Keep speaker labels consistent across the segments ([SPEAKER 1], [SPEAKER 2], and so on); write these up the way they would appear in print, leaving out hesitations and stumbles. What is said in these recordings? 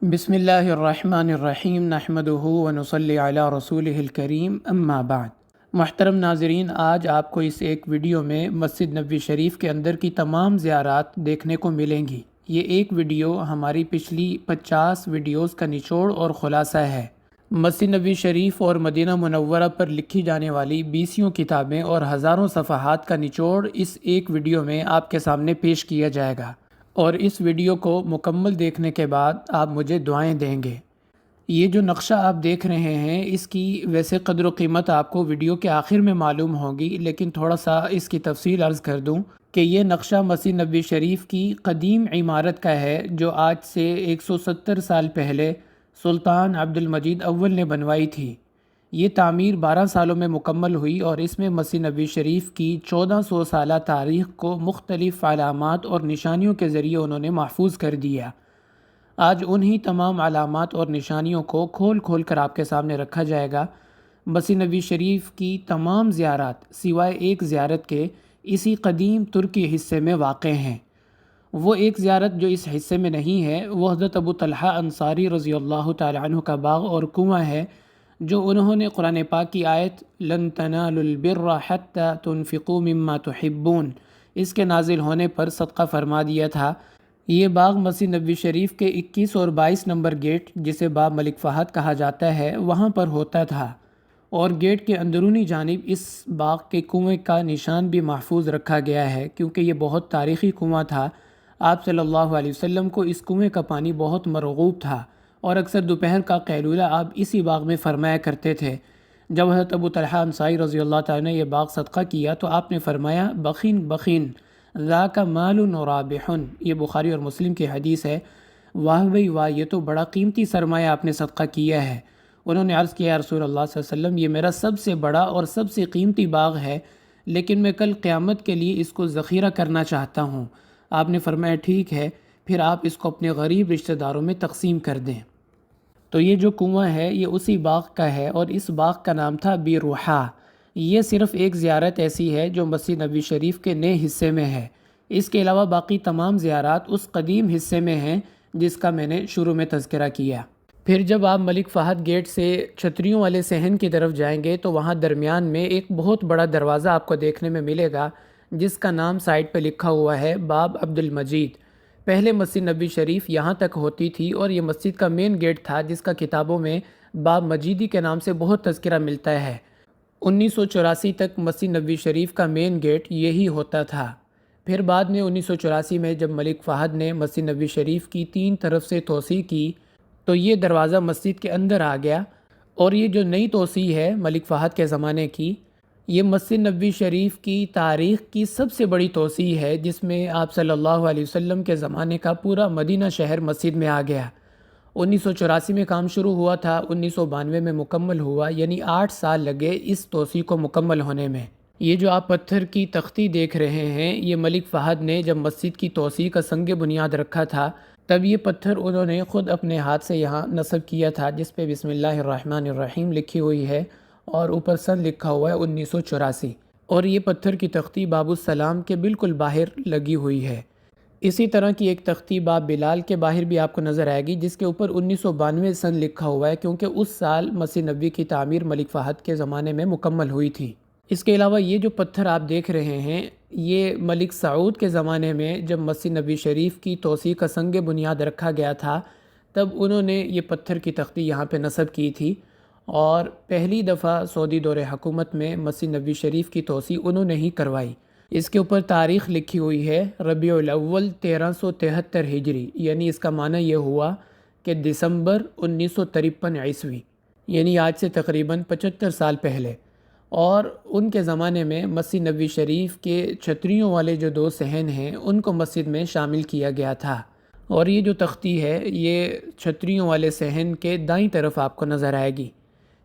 [SPEAKER 1] بسم اللہ الرحمن الرحیم نحمدہ ونصلی علی رسولہ الکریم اما بعد۔ محترم ناظرین، آج آپ کو اس ایک ویڈیو میں مسجد نبوی شریف کے اندر کی تمام زیارات دیکھنے کو ملیں گی۔ یہ ایک ویڈیو ہماری پچھلی 50 ویڈیوز کا نچوڑ اور خلاصہ ہے۔ مسجد نبوی شریف اور مدینہ منورہ پر لکھی جانے والی 20 کتابیں اور ہزاروں صفحات کا نچوڑ اس ایک ویڈیو میں آپ کے سامنے پیش کیا جائے گا، اور اس ویڈیو کو مکمل دیکھنے کے بعد آپ مجھے دعائیں دیں گے۔ یہ جو نقشہ آپ دیکھ رہے ہیں، اس کی ویسے قدر و قیمت آپ کو ویڈیو کے آخر میں معلوم ہوگی، لیکن تھوڑا سا اس کی تفصیل عرض کر دوں کہ یہ نقشہ مسجد نبوی شریف کی قدیم عمارت کا ہے، جو آج سے 170 سال پہلے سلطان عبد المجید اول نے بنوائی تھی۔ یہ تعمیر 12 سالوں میں مکمل ہوئی، اور اس میں مسجد نبوی شریف کی 1400 سالہ تاریخ کو مختلف علامات اور نشانیوں کے ذریعے انہوں نے محفوظ کر دیا۔ آج انہی تمام علامات اور نشانیوں کو کھول کھول کر آپ کے سامنے رکھا جائے گا۔ مسجد نبوی شریف کی تمام زیارات سوائے ایک زیارت کے اسی قدیم ترکی حصے میں واقع ہیں۔ وہ ایک زیارت جو اس حصے میں نہیں ہے، وہ حضرت ابو طلحہ انصاری رضی اللہ تعالی عنہ کا باغ اور کنواں ہے، جو انہوں نے قرآن پاک کی آیت لن تنالوا البر حتى تنفقوا مما تحبون اس کے نازل ہونے پر صدقہ فرما دیا تھا۔ یہ باغ مسجد نبوی شریف کے 21 اور 22 نمبر گیٹ، جسے باب ملک فہد کہا جاتا ہے، وہاں پر ہوتا تھا، اور گیٹ کے اندرونی جانب اس باغ کے کنویں کا نشان بھی محفوظ رکھا گیا ہے، کیونکہ یہ بہت تاریخی کنواں تھا۔ آپ صلی اللہ علیہ وسلم کو اس کنویں کا پانی بہت مرغوب تھا، اور اکثر دوپہر کا قیلولہ آپ اسی باغ میں فرمایا کرتے تھے۔ جب حضرت ابو طلحہ انصاری رضی اللہ تعالیٰ نے یہ باغ صدقہ کیا تو آپ نے فرمایا بخین بخین ذاک مال رابح، یہ بخاری اور مسلم کی حدیث ہے۔ واہ بھئی واہ، یہ تو بڑا قیمتی سرمایہ آپ نے صدقہ کیا ہے۔ انہوں نے عرض کیا یا رسول اللہ صلی اللہ علیہ وسلم، یہ میرا سب سے بڑا اور سب سے قیمتی باغ ہے، لیکن میں کل قیامت کے لیے اس کو ذخیرہ کرنا چاہتا ہوں۔ آپ نے فرمایا ٹھیک ہے، پھر آپ اس کو اپنے غریب رشتہ داروں میں تقسیم کر دیں۔ تو یہ جو کنواں ہے یہ اسی باغ کا ہے، اور اس باغ کا نام تھا بیروحا۔ یہ صرف ایک زیارت ایسی ہے جو مسجد نبوی شریف کے نئے حصے میں ہے۔ اس کے علاوہ باقی تمام زیارات اس قدیم حصے میں ہیں جس کا میں نے شروع میں تذکرہ کیا۔ پھر جب آپ ملک فہد گیٹ سے چھتریوں والے صحن کی طرف جائیں گے تو وہاں درمیان میں ایک بہت بڑا دروازہ آپ کو دیکھنے میں ملے گا، جس کا نام سائٹ پہ لکھا ہوا ہے باب عبد المجید۔ پہلے مسجد نبوی شریف یہاں تک ہوتی تھی، اور یہ مسجد کا مین گیٹ تھا، جس کا کتابوں میں باب مجیدی کے نام سے بہت تذکرہ ملتا ہے۔ 1984 تک مسجد نبوی شریف کا مین گیٹ یہی ہوتا تھا۔ پھر بعد میں 1984 میں جب ملک فہد نے مسجد نبوی شریف کی 3 طرف سے توسیع کی تو یہ دروازہ مسجد کے اندر آ گیا، اور یہ جو نئی توسیع ہے ملک فہد کے زمانے کی، یہ مسجد نبوی شریف کی تاریخ کی سب سے بڑی توسیع ہے، جس میں آپ صلی اللہ علیہ وسلم کے زمانے کا پورا مدینہ شہر مسجد میں آ گیا۔ 1984 میں کام شروع ہوا تھا، 1992 میں مکمل ہوا، یعنی 8 سال لگے اس توسیع کو مکمل ہونے میں۔ یہ جو آپ پتھر کی تختی دیکھ رہے ہیں، یہ ملک فہد نے جب مسجد کی توسیع کا سنگ بنیاد رکھا تھا تب یہ پتھر انہوں نے خود اپنے ہاتھ سے یہاں نصب کیا تھا، جس پہ بسم اللہ الرحمن الرحیم لکھی ہوئی ہے، اور اوپر سن لکھا ہوا ہے 1984، اور یہ پتھر کی تختی باب السلام کے بالکل باہر لگی ہوئی ہے۔ اسی طرح کی ایک تختی باب بلال کے باہر بھی آپ کو نظر آئے گی، جس کے اوپر 1992 سن لکھا ہوا ہے، کیونکہ اس سال مسجد نبوی کی تعمیر ملک فہد کے زمانے میں مکمل ہوئی تھی۔ اس کے علاوہ یہ جو پتھر آپ دیکھ رہے ہیں، یہ ملک سعود کے زمانے میں جب مسجد نبوی شریف کی توسیع کا سنگ بنیاد رکھا گیا تھا، تب انہوں نے یہ پتھر کی تختی یہاں پہ نصب کی تھی، اور پہلی دفعہ سعودی دور حکومت میں مسجد نبوی شریف کی توسیع انہوں نے ہی کروائی۔ اس کے اوپر تاریخ لکھی ہوئی ہے ربیع الاول 1373 ہجری، یعنی اس کا معنی یہ ہوا کہ دسمبر 1953 عیسوی، یعنی آج سے تقریباً 75 سال پہلے۔ اور ان کے زمانے میں مسجد نبوی شریف کے چھتریوں والے جو 2 صحن ہیں ان کو مسجد میں شامل کیا گیا تھا، اور یہ جو تختی ہے یہ چھتریوں والے صحن کے دائیں طرف آپ کو نظر آئے گی۔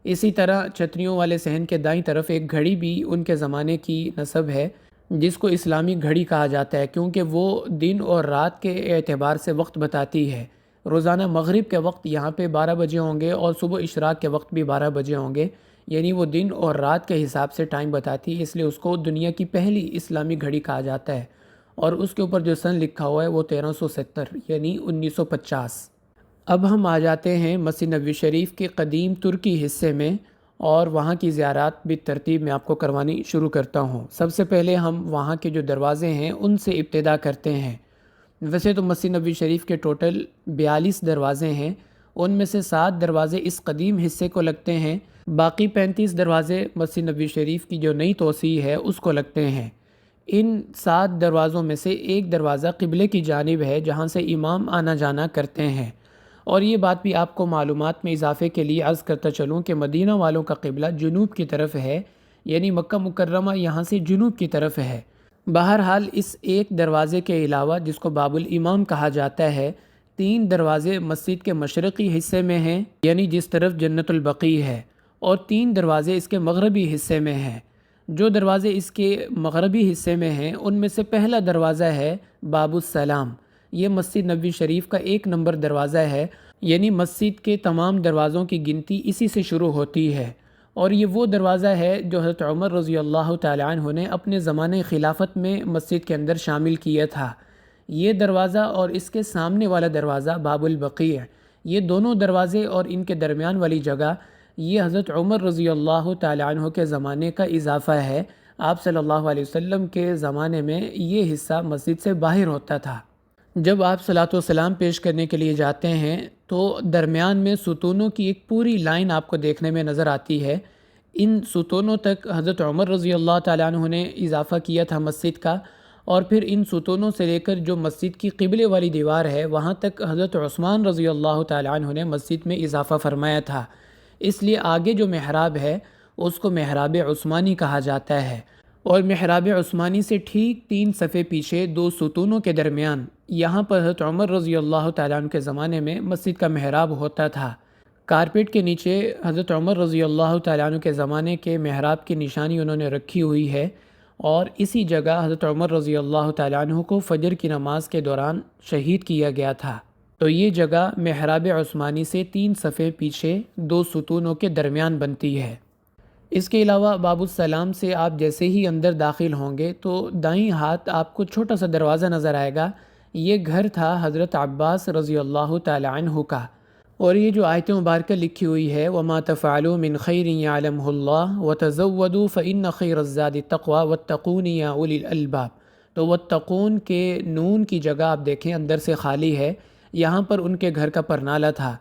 [SPEAKER 1] اسی طرح چھتریوں والے صحن کے دائیں طرف ایک گھڑی بھی ان کے زمانے کی نسب ہے، جس کو اسلامی گھڑی کہا جاتا ہے، کیونکہ وہ دن اور رات کے اعتبار سے وقت بتاتی ہے۔ روزانہ مغرب کے وقت یہاں پہ 12 بجے ہوں گے، اور صبح اشراق کے وقت بھی 12 بجے ہوں گے، یعنی وہ دن اور رات کے حساب سے ٹائم بتاتی ہے، اس لیے اس کو دنیا کی پہلی اسلامی گھڑی کہا جاتا ہے۔ اور اس کے اوپر جو سن لکھا ہوا ہے وہ 1370، یعنی 1950۔ اب ہم آ جاتے ہیں مسجد نبوی شریف کے قدیم ترکی حصے میں، اور وہاں کی زیارات بھی ترتیب میں آپ کو کروانی شروع کرتا ہوں۔ سب سے پہلے ہم وہاں کے جو دروازے ہیں ان سے ابتدا کرتے ہیں۔ ویسے تو مسجد نبوی شریف کے ٹوٹل 42 دروازے ہیں، ان میں سے 7 دروازے اس قدیم حصے کو لگتے ہیں، باقی 35 دروازے مسجد نبوی شریف کی جو نئی توسیع ہے اس کو لگتے ہیں۔ ان 7 دروازوں میں سے ایک دروازہ قبلے کی جانب ہے جہاں سے امام آنا جانا کرتے ہیں، اور یہ بات بھی آپ کو معلومات میں اضافے کے لیے عرض کرتا چلوں کہ مدینہ والوں کا قبلہ جنوب کی طرف ہے، یعنی مکہ مکرمہ یہاں سے جنوب کی طرف ہے۔ بہرحال اس ایک دروازے کے علاوہ جس کو باب الامام کہا جاتا ہے، 3 دروازے مسجد کے مشرقی حصے میں ہیں، یعنی جس طرف جنت البقیع ہے، اور 3 دروازے اس کے مغربی حصے میں ہیں۔ جو دروازے اس کے مغربی حصے میں ہیں ان میں سے پہلا دروازہ ہے باب السلام۔ یہ مسجد نبوی شریف کا 1 نمبر دروازہ ہے، یعنی مسجد کے تمام دروازوں کی گنتی اسی سے شروع ہوتی ہے، اور یہ وہ دروازہ ہے جو حضرت عمر رضی اللہ تعالیٰ عنہ نے اپنے زمانے خلافت میں مسجد کے اندر شامل کیا تھا۔ یہ دروازہ اور اس کے سامنے والا دروازہ باب البقیع، یہ دونوں دروازے اور ان کے درمیان والی جگہ، یہ حضرت عمر رضی اللہ تعالیٰ عنہ کے زمانے کا اضافہ ہے۔ آپ صلی اللہ علیہ وسلم کے زمانے میں یہ حصہ مسجد سے باہر ہوتا تھا۔ جب آپ صلاۃ و سلام پیش کرنے کے لیے جاتے ہیں تو درمیان میں ستونوں کی ایک پوری لائن آپ کو دیکھنے میں نظر آتی ہے۔ ان ستونوں تک حضرت عمر رضی اللہ تعالیٰ عنہ نے اضافہ کیا تھا مسجد کا، اور پھر ان ستونوں سے لے کر جو مسجد کی قبلے والی دیوار ہے وہاں تک حضرت عثمان رضی اللہ تعالیٰ عنہ نے مسجد میں اضافہ فرمایا تھا۔ اس لیے آگے جو محراب ہے اس کو محراب عثمانی کہا جاتا ہے، اور محراب عثمانی سے ٹھیک 3 صفحے پیچھے 2 ستونوں کے درمیان، یہاں پر حضرت عمر رضی اللہ تعالیٰ عنہ کے زمانے میں مسجد کا محراب ہوتا تھا۔ کارپیٹ کے نیچے حضرت عمر رضی اللہ تعالیٰ عنہ کے زمانے کے محراب کی نشانی انہوں نے رکھی ہوئی ہے، اور اسی جگہ حضرت عمر رضی اللہ تعالیٰ عنہ کو فجر کی نماز کے دوران شہید کیا گیا تھا۔ تو یہ جگہ محراب عثمانی سے 3 صفحے پیچھے 2 ستونوں کے درمیان بنتی ہے۔ اس کے علاوہ باب السلام سے آپ جیسے ہی اندر داخل ہوں گے تو دائیں ہاتھ آپ کو چھوٹا سا دروازہ نظر آئے گا۔ یہ گھر تھا حضرت عباس رضی اللہ تعالیٰ عنہ کا، اور یہ جو آیت مبارکہ لکھی ہوئی ہے وَمَا تَفْعَلُوا مِنْ خَيْرٍ يَعْلَمْهُ اللَّهُ وَتَزَوَّدُوا فَإِنَّ خَيْرَ الزَّادِ التَّقْوَى وَاتَّقُونِ يَا أُولِي الْأَلْبَابِ۔ تو وَاتَّقُون کے نون کی جگہ آپ دیکھیں اندر سے خالی ہے، یہاں پر ان کے گھر کا پرنالہ تھا۔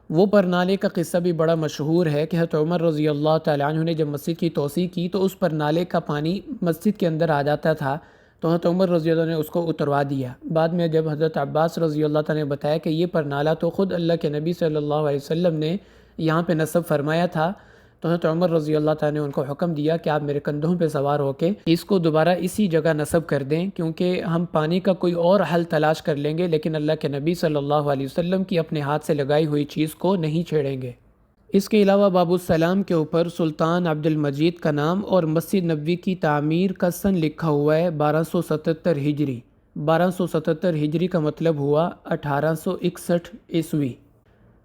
[SPEAKER 1] وہ پرنالے کا قصہ بھی بڑا مشہور ہے کہ حضرت عمر رضی اللہ تعالیٰ عنہ نے جب مسجد کی توسیع کی تو اس پرنالے کا پانی مسجد کے اندر آ جاتا تھا، تو حضرت عمر رضی اللہ عنہ نے اس کو اتروا دیا۔ بعد میں جب حضرت عباس رضی اللہ تعالیٰ نے بتایا کہ یہ پرنالہ تو خود اللہ کے نبی صلی اللہ علیہ وسلم نے یہاں پہ نصب فرمایا تھا، تو حضرت عمر رضی اللہ تعالیٰ نے ان کو حکم دیا کہ آپ میرے کندھوں پہ سوار ہو کے اس کو دوبارہ اسی جگہ نصب کر دیں، کیونکہ ہم پانی کا کوئی اور حل تلاش کر لیں گے لیکن اللہ کے نبی صلی اللہ علیہ وسلم کی اپنے ہاتھ سے لگائی ہوئی چیز کو نہیں چھیڑیں گے۔ اس کے علاوہ باب السلام کے اوپر سلطان عبد المجید کا نام اور مسجد نبوی کی تعمیر کا سن لکھا ہوا ہے 1277 ہجری۔ 1277 ہجری کا مطلب ہوا 1861 عیسوی،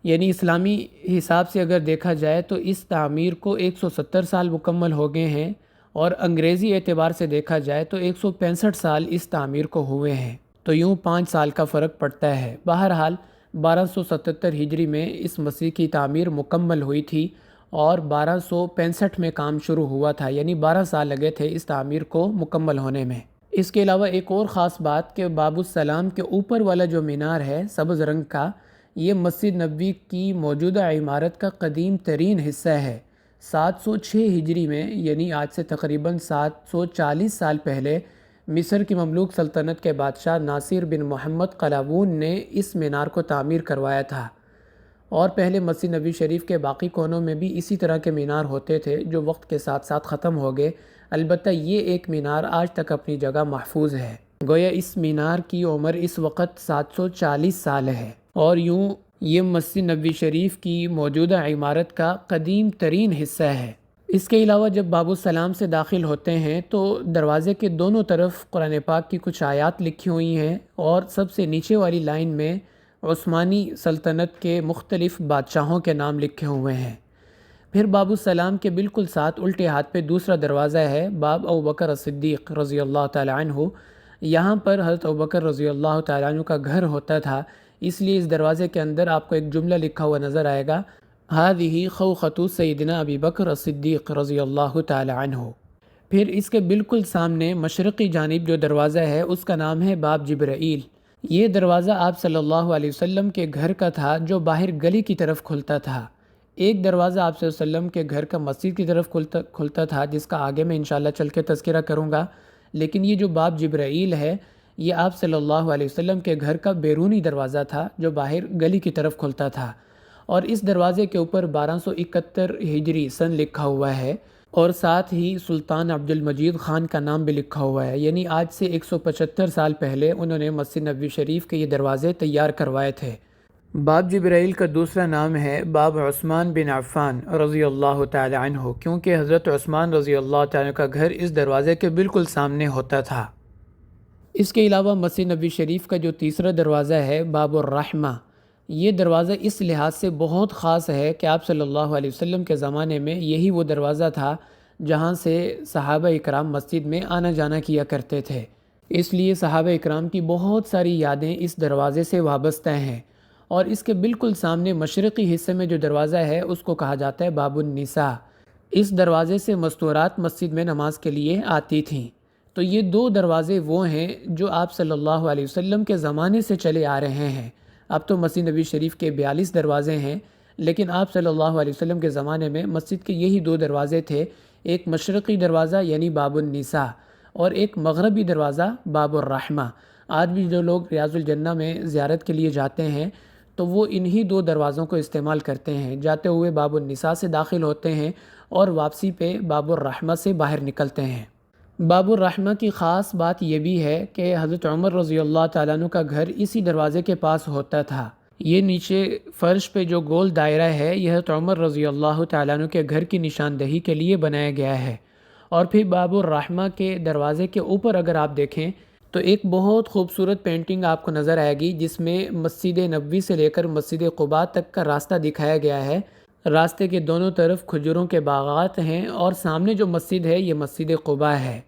[SPEAKER 1] یعنی اسلامی حساب سے اگر دیکھا جائے تو اس تعمیر کو 170 سال مکمل ہو گئے ہیں، اور انگریزی اعتبار سے دیکھا جائے تو 165 سال اس تعمیر کو ہوئے ہیں، تو یوں 5 سال کا فرق پڑتا ہے۔ بہرحال 1277 ہجری میں اس مسجد کی تعمیر مکمل ہوئی تھی، اور 1265 میں کام شروع ہوا تھا، یعنی 12 سال لگے تھے اس تعمیر کو مکمل ہونے میں۔ اس کے علاوہ ایک اور خاص بات کہ باب السلام کے اوپر والا جو مینار ہے سبز رنگ کا، یہ مسجد نبوی کی موجودہ عمارت کا قدیم ترین حصہ ہے۔ 706 ہجری میں، یعنی آج سے تقریباً 740 سال پہلے، مصر کی مملوک سلطنت کے بادشاہ ناصر بن محمد قلاوون نے اس مینار کو تعمیر کروایا تھا، اور پہلے مسجد نبوی شریف کے باقی کونوں میں بھی اسی طرح کے مینار ہوتے تھے جو وقت کے ساتھ ساتھ ختم ہو گئے۔ البتہ یہ ایک مینار آج تک اپنی جگہ محفوظ ہے، گویا اس مینار کی عمر اس وقت 740 سال ہے، اور یوں یہ مسجد نبوی شریف کی موجودہ عمارت کا قدیم ترین حصہ ہے۔ اس کے علاوہ جب باب السلام سے داخل ہوتے ہیں تو دروازے کے دونوں طرف قرآن پاک کی کچھ آیات لکھی ہوئی ہیں، اور سب سے نیچے والی لائن میں عثمانی سلطنت کے مختلف بادشاہوں کے نام لکھے ہوئے ہیں۔ پھر باب السلام کے بالکل ساتھ الٹے ہاتھ پہ دوسرا دروازہ ہے باب ابوبکر الصدیق رضی اللہ تعالیٰ عنہ۔ یہاں پر حضرت ابوبکر رضی اللہ تعالیٰ عنہ کا گھر ہوتا تھا، اس لیے اس دروازے کے اندر آپ کو ایک جملہ لکھا ہوا نظر آئے گا، ہذہ خوخۃ سیدنا ابی بکر الصدیق رضی اللہ تعالی عنہ۔ پھر اس کے بالکل سامنے مشرقی جانب جو دروازہ ہے اس کا نام ہے باب جبرائیل۔ یہ دروازہ آپ صلی اللہ علیہ وسلم کے گھر کا تھا جو باہر گلی کی طرف کھلتا تھا۔ ایک دروازہ آپ صلی اللہ علیہ وسلم کے گھر کا مسجد کی طرف کھلتا تھا، جس کا آگے میں انشاءاللہ چل کے تذکرہ کروں گا، لیکن یہ جو باب جبرائیل ہے یہ آپ صلی اللہ علیہ وسلم کے گھر کا بیرونی دروازہ تھا جو باہر گلی کی طرف کھلتا تھا، اور اس دروازے کے اوپر 1271 ہجری سن لکھا ہوا ہے، اور ساتھ ہی سلطان عبد المجید خان کا نام بھی لکھا ہوا ہے، یعنی آج سے 175 سال پہلے انہوں نے مسجد نبوی شریف کے یہ دروازے تیار کروائے تھے۔ باب جبرائیل کا دوسرا نام ہے باب عثمان بن عفان رضی اللہ تعالی عنہ، کیونکہ حضرت عثمان رضی اللہ تعالی عنہ کا گھر اس دروازے کے بالکل سامنے ہوتا تھا۔ اس کے علاوہ مسجد نبوی شریف کا جو تیسرا دروازہ ہے باب الرحمہ، یہ دروازہ اس لحاظ سے بہت خاص ہے کہ آپ صلی اللہ علیہ وسلم کے زمانے میں یہی وہ دروازہ تھا جہاں سے صحابہ اکرام مسجد میں آنا جانا کیا کرتے تھے، اس لیے صحابہ اکرام کی بہت ساری یادیں اس دروازے سے وابستہ ہیں۔ اور اس کے بالکل سامنے مشرقی حصے میں جو دروازہ ہے اس کو کہا جاتا ہے باب النساء۔ اس دروازے سے مستورات مسجد میں نماز کے لیے آتی تھیں۔ تو یہ دو دروازے وہ ہیں جو آپ صلی اللہ علیہ وسلم کے زمانے سے چلے آ رہے ہیں۔ اب تو مسجد نبوی شریف کے 42 دروازے ہیں، لیکن آپ صلی اللہ علیہ وسلم کے زمانے میں مسجد کے یہی دو دروازے تھے، ایک مشرقی دروازہ یعنی باب النساء اور ایک مغربی دروازہ باب الرحمہ۔ آج بھی جو لوگ ریاض الجنہ میں زیارت کے لیے جاتے ہیں تو وہ انہی دو دروازوں کو استعمال کرتے ہیں، جاتے ہوئے باب النساء سے داخل ہوتے ہیں اور واپسی پہ باب الرحمہ سے باہر نکلتے ہیں۔ باب الرحمہ کی خاص بات یہ بھی ہے کہ حضرت عمر رضی اللہ تعالیٰ عنہ کا گھر اسی دروازے کے پاس ہوتا تھا۔ یہ نیچے فرش پہ جو گول دائرہ ہے یہ حضرت عمر رضی اللہ تعالیٰ عنہ کے گھر کی نشاندہی کے لیے بنایا گیا ہے۔ اور پھر باب الرحمہ کے دروازے کے اوپر اگر آپ دیکھیں تو ایک بہت خوبصورت پینٹنگ آپ کو نظر آئے گی، جس میں مسجد نبوی سے لے کر مسجد قباء تک کا راستہ دکھایا گیا ہے۔ راستے کے دونوں طرف کھجوروں کے باغات ہیں اور سامنے جو مسجد ہے یہ مسجد قباء ہے۔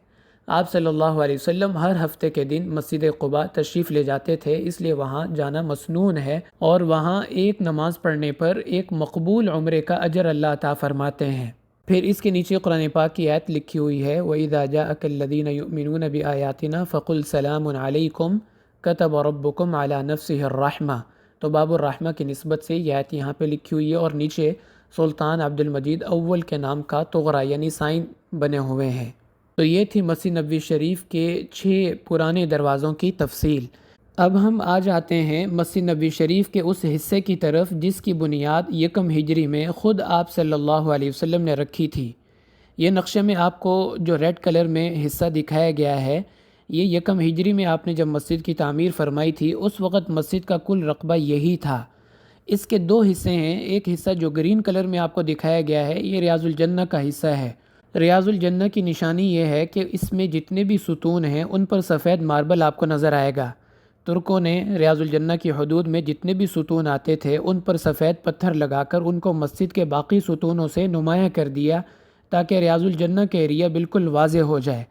[SPEAKER 1] آپ صلی اللہ علیہ وسلم ہر ہفتے کے دن مسجد قباء تشریف لے جاتے تھے، اس لیے وہاں جانا مسنون ہے، اور وہاں ایک نماز پڑھنے پر ایک مقبول عمرے کا اجر اللہ عطا فرماتے ہیں۔ پھر اس کے نیچے قرآن پاک کی آیت لکھی ہوئی ہے وَإِذَا جَاءَكَ الَّذِينَ يُؤْمِنُونَ بِآيَاتِنَا فَقُلْ سَلَامٌ عَلَيْكُمْ كَتَبَ رَبُّكُمْ عَلَى نَفْسِهِ الرَّحْمَةِ۔ تو باب الرحمہ کی نسبت سے یہ آیت یہاں پہ لکھی ہوئی ہے، اور نیچے سلطان عبد المجید اول کے نام کا تغرہ یعنی سائن بنے ہوئے ہیں۔ تو یہ تھی مسجد نبوی شریف کے 6 پرانے دروازوں کی تفصیل۔ اب ہم آ جاتے ہیں مسجد نبوی شریف کے اس حصے کی طرف جس کی بنیاد 1 ہجری میں خود آپ صلی اللہ علیہ وسلم نے رکھی تھی۔ یہ نقشے میں آپ کو جو ریڈ کلر میں حصہ دکھایا گیا ہے، یہ 1 ہجری میں آپ نے جب مسجد کی تعمیر فرمائی تھی اس وقت مسجد کا کل رقبہ یہی تھا۔ اس کے 2 حصے ہیں، ایک حصہ جو گرین کلر میں آپ کو دکھایا گیا ہے یہ ریاض الجنہ کا حصہ ہے۔ ریاض الجنہ کی نشانی یہ ہے کہ اس میں جتنے بھی ستون ہیں ان پر سفید ماربل آپ کو نظر آئے گا۔ ترکوں نے ریاض الجنہ کی حدود میں جتنے بھی ستون آتے تھے ان پر سفید پتھر لگا کر ان کو مسجد کے باقی ستونوں سے نمایاں کر دیا تاکہ ریاض الجنہ کے ایریا بالکل واضح ہو جائے۔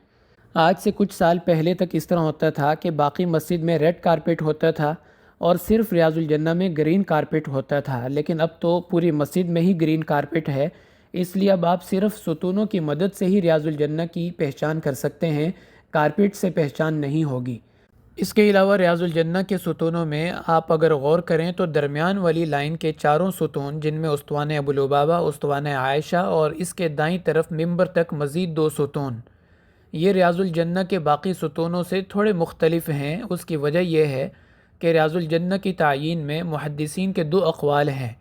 [SPEAKER 1] آج سے کچھ سال پہلے تک اس طرح ہوتا تھا کہ باقی مسجد میں ریڈ کارپیٹ ہوتا تھا اور صرف ریاض الجنہ میں گرین کارپیٹ ہوتا تھا، لیکن اب تو پوری مسجد میں ہی گرین کارپیٹ ہے، اس لیے اب آپ صرف ستونوں کی مدد سے ہی ریاض الجنہ کی پہچان کر سکتے ہیں، کارپیٹ سے پہچان نہیں ہوگی۔ اس کے علاوہ ریاض الجنہ کے ستونوں میں آپ اگر غور کریں تو درمیان والی لائن کے 4 ستون، جن میں استوان ابو لبابہ، استوان عائشہ اور اس کے دائیں طرف ممبر تک مزید 2 ستون، یہ ریاض الجنہ کے باقی ستونوں سے تھوڑے مختلف ہیں۔ اس کی وجہ یہ ہے کہ ریاض الجنہ کی تعیین میں محدثین کے 2 اقوال ہیں۔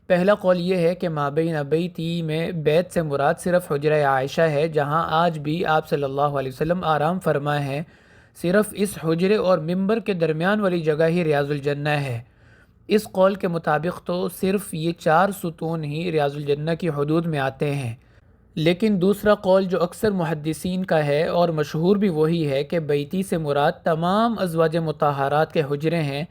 [SPEAKER 1] پہلا قول یہ ہے کہ مابین بیتی میں بیت سے مراد صرف حجرہ عائشہ ہے، جہاں آج بھی آپ صلی اللہ علیہ وسلم آرام فرما ہے، صرف اس حجرے اور ممبر کے درمیان والی جگہ ہی ریاض الجنہ ہے۔ اس قول کے مطابق تو صرف یہ 4 ستون ہی ریاض الجنہ کی حدود میں آتے ہیں، لیکن دوسرا قول جو اکثر محدثین کا ہے اور مشہور بھی وہی ہے کہ بیتی سے مراد تمام ازواج مطہرات کے حجرے ہیں،